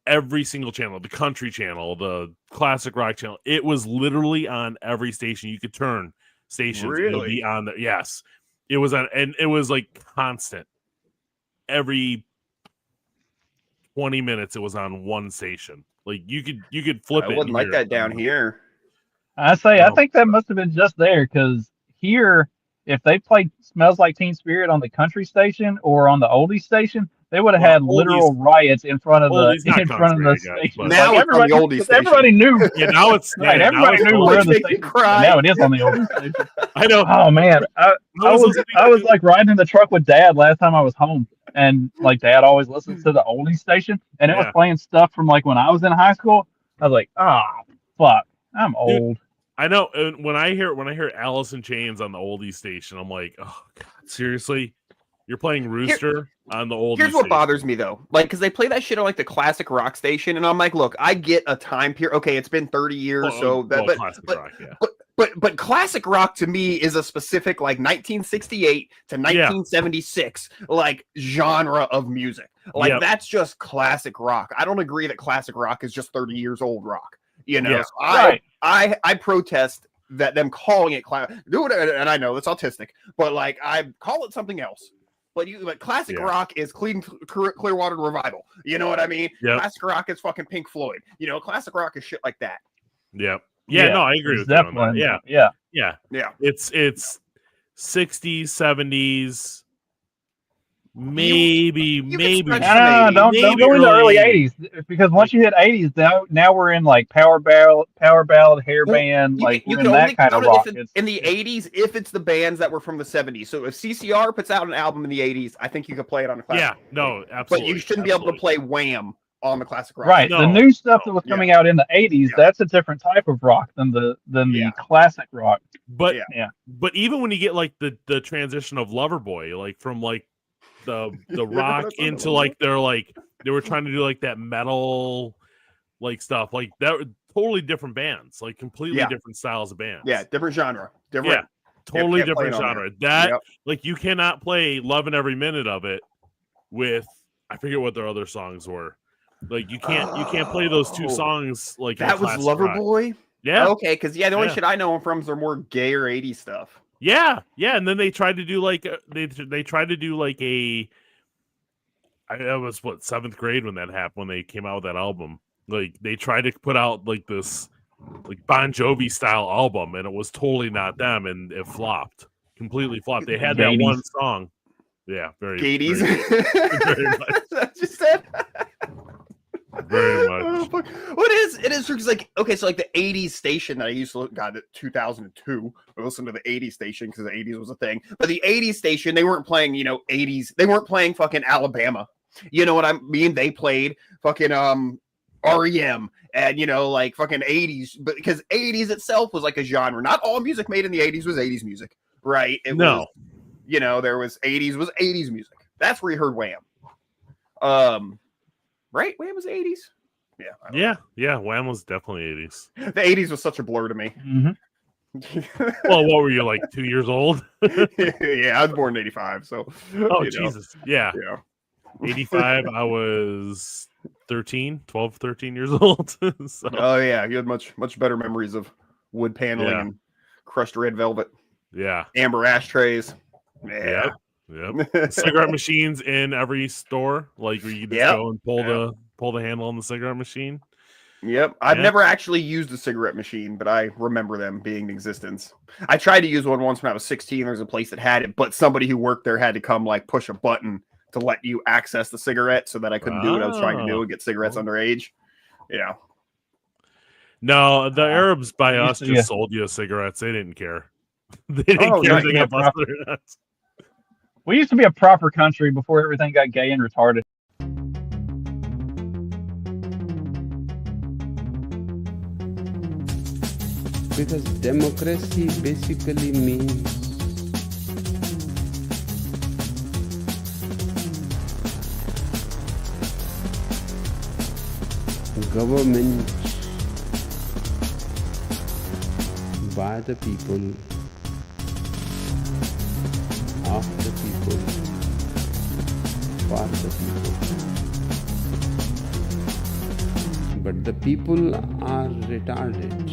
Speaker 4: every single channel, the country channel, the classic rock channel. It was literally on every station. You could turn stations. It would be on there. Yes. It was on, and it was like constant. Every 20 minutes, it was on one station. Like you could flip it.
Speaker 6: I wouldn't like that down here.
Speaker 5: I think that must have been just there, because here, if they played Smells Like Teen Spirit on the country station or on the oldies station, they would have had literal riots in front of the station.
Speaker 6: Now
Speaker 5: like
Speaker 6: it's on the oldies station.
Speaker 5: Everybody knew.
Speaker 4: Yeah, now it's
Speaker 5: right. Everybody knew where the station. Now it is on the oldies station.
Speaker 4: I know.
Speaker 5: Oh man, I was like riding in the truck with Dad last time I was home, and like Dad always listens to the oldies station, and it was playing stuff from like when I was in high school. I was like, fuck, I'm old.
Speaker 4: I know. And when I hear Alice in Chains on the oldies station, I'm like, oh god, seriously, you're playing Rooster on the oldies.
Speaker 6: Here's what
Speaker 4: station.
Speaker 6: bothers me though, like, because they play that shit on like the classic rock station, and I'm like, look, I get a time period. Okay, it's been 30 years,
Speaker 4: classic rock, yeah.
Speaker 6: But classic rock to me is a specific like 1968 to 1976 like genre of music. Like that's just classic rock. I don't agree that classic rock is just 30 years old rock. You know,
Speaker 4: Yeah.
Speaker 6: so I protest that them calling it do it, and I know it's autistic, but like I call it something else. But classic rock is Clearwater Revival. You know what I mean?
Speaker 4: Yep.
Speaker 6: Classic rock is fucking Pink Floyd. You know, classic rock is shit like that.
Speaker 4: Yep. Yeah, no, I agree with you on that. Yeah. It's 60s, 70s, maybe.
Speaker 5: No, don't go into early '80s because once you hit '80s, now we're in like power ballad, hair band, like
Speaker 6: you
Speaker 5: we're
Speaker 6: can
Speaker 5: in
Speaker 6: only
Speaker 5: that kind of
Speaker 6: count
Speaker 5: rock.
Speaker 6: it in the '80s if it's the bands that were from the '70s. So if CCR puts out an album in the '80s, I think you could play it on a classic.
Speaker 4: Yeah, no, absolutely.
Speaker 6: But you shouldn't be able to play Wham on the classic rock.
Speaker 5: Right, the new stuff that was coming out in the '80s, that's a different type of rock than the classic rock.
Speaker 4: But but even when you get like the transition of Loverboy, like from like the rock into like they were trying to do like that metal like stuff, like that were totally different bands, like completely different styles of bands.
Speaker 6: Yeah, different genre. Different.
Speaker 4: Totally
Speaker 6: Can't play
Speaker 4: different
Speaker 6: it on
Speaker 4: genre.
Speaker 6: there.
Speaker 4: That like you cannot play Lovin' Every Minute of It with I forget what their other songs were. Like you can't play those two songs like
Speaker 6: that was Loverboy.
Speaker 4: Yeah.
Speaker 6: Okay, because the only shit I know them from is their more gayer '80s stuff.
Speaker 4: Yeah, and then they tried to do like they tried to do like that was what 7th grade when that happened when they came out with that album. Like they tried to put out like this like Bon Jovi style album, and it was totally not them, and it flopped, completely flopped. They had that one song. Yeah, very
Speaker 6: Gadies.
Speaker 4: very much.
Speaker 6: That's just said.
Speaker 4: Very much.
Speaker 6: Well, it is true because like okay, so like the '80s station that I used to look at 2002. I listened to the '80s station because the '80s was a thing. But the '80s station, they weren't playing '80s. They weren't playing fucking Alabama. You know what I mean? They played fucking REM and like fucking '80s. But because '80s itself was like a genre. Not all music made in the '80s was '80s music, right? It was, there was '80s was '80s music. That's where you heard Wham. Right? Wham was the 80s?
Speaker 4: Yeah. Wham was definitely 80s.
Speaker 6: The 80s was such a blur to me.
Speaker 4: Well, what were you, like 2 years old?
Speaker 6: Yeah, I was born in 85, so.
Speaker 4: Oh, Jesus. Yeah. 85, I was 13 years old. So.
Speaker 6: Oh, yeah. You had much better memories of wood paneling and crushed red velvet.
Speaker 4: Yeah.
Speaker 6: Amber ashtrays. Yeah.
Speaker 4: Yep. Cigarette machines in every store, like where you just go and pull the handle on the cigarette machine.
Speaker 6: Yep. I've never actually used a cigarette machine, but I remember them being in existence. I tried to use one once when I was 16. There's a place that had it, but somebody who worked there had to come like push a button to let you access the cigarette so that I couldn't do what I was trying to do and get cigarettes underage. Yeah.
Speaker 4: No, the Arabs by us just sold you cigarettes. They didn't care. They didn't care if they got busted or not.
Speaker 5: We used to be a proper country before everything got gay and retarded.
Speaker 17: Because democracy basically means government by the people, of the people, for the people. But the people are retarded.